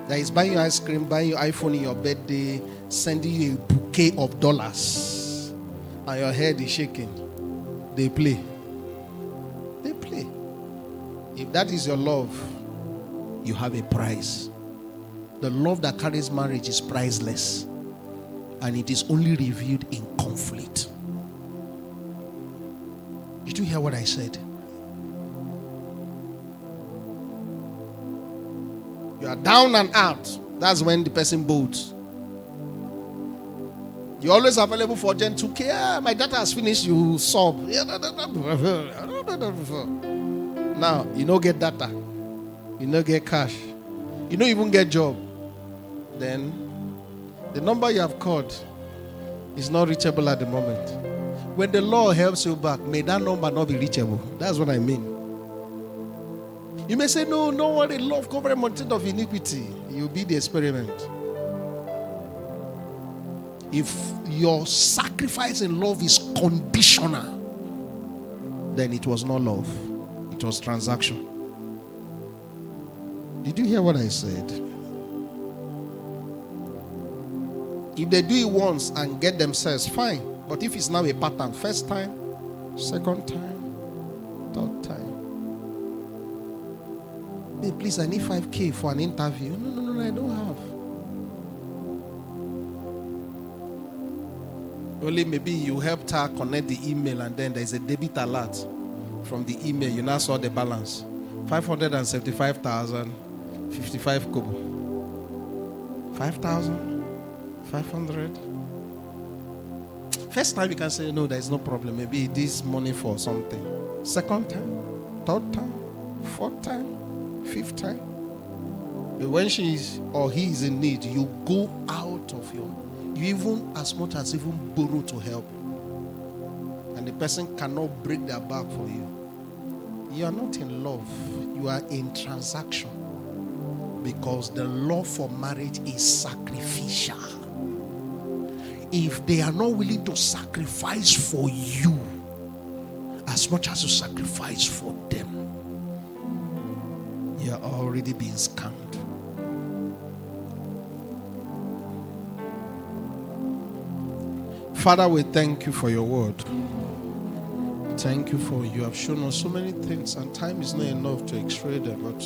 That is buying you ice cream, buying you iPhone in your birthday, sending you a bouquet of dollars, and your head is shaking. They play. They play. If that is your love, you have a price. The love that carries marriage is priceless, and it is only revealed in conflict. Did you hear what I said? You are down and out. That's when the person bolts. You're always available for Gen 2K. Yeah, my data has finished. You sob. Now, you don't get data. You don't get cash. You don't even get job. Then, the number you have called is not reachable at the moment. When the law helps you back, may that number not be reachable. That's what I mean. You may say, no one in love cover a multitude of iniquity. You'll be the experiment. If your sacrifice in love is conditional, then it was not love. It was transaction. Did you hear what I said? If they do it once and get themselves, fine. But if it's now a pattern, first time, second time, third time. Hey, please, I need 5K for an interview. No, I don't have. Only maybe you helped her connect the email and then there's a debit alert from the email. You now saw the balance. 575,055 kobo. 5,500. First time you can say, no, there's no problem. Maybe this money for something. Second time, third time, fourth time, fifth time. But when she is or he is in need, you go out of you even as much as even borrow to help. And the person cannot break their back for you. You are not in love. You are in transaction. Because the love for marriage is sacrificial. if they are not willing to sacrifice for you as much as you sacrifice for them, you are already being scammed. Father, we thank you for your word. Thank you for you have shown us so many things, and time is not enough to x-ray them, but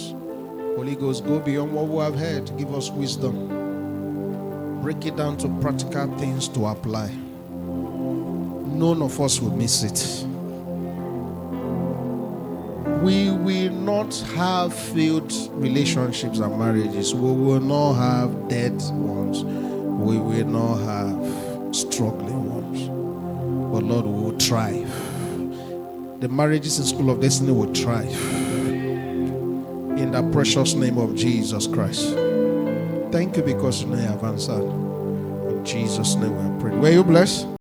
Holy Ghost, go beyond what we have heard. Give us wisdom. Break it down to practical things to apply. None of us will miss it. We will not have failed relationships and marriages. We will not have dead ones. We will not have struggling ones. But Lord, we will thrive. The marriages in School of Destiny will thrive. In the precious name of Jesus Christ. Thank you because you have answered. In Jesus' name we are praying. Were you blessed?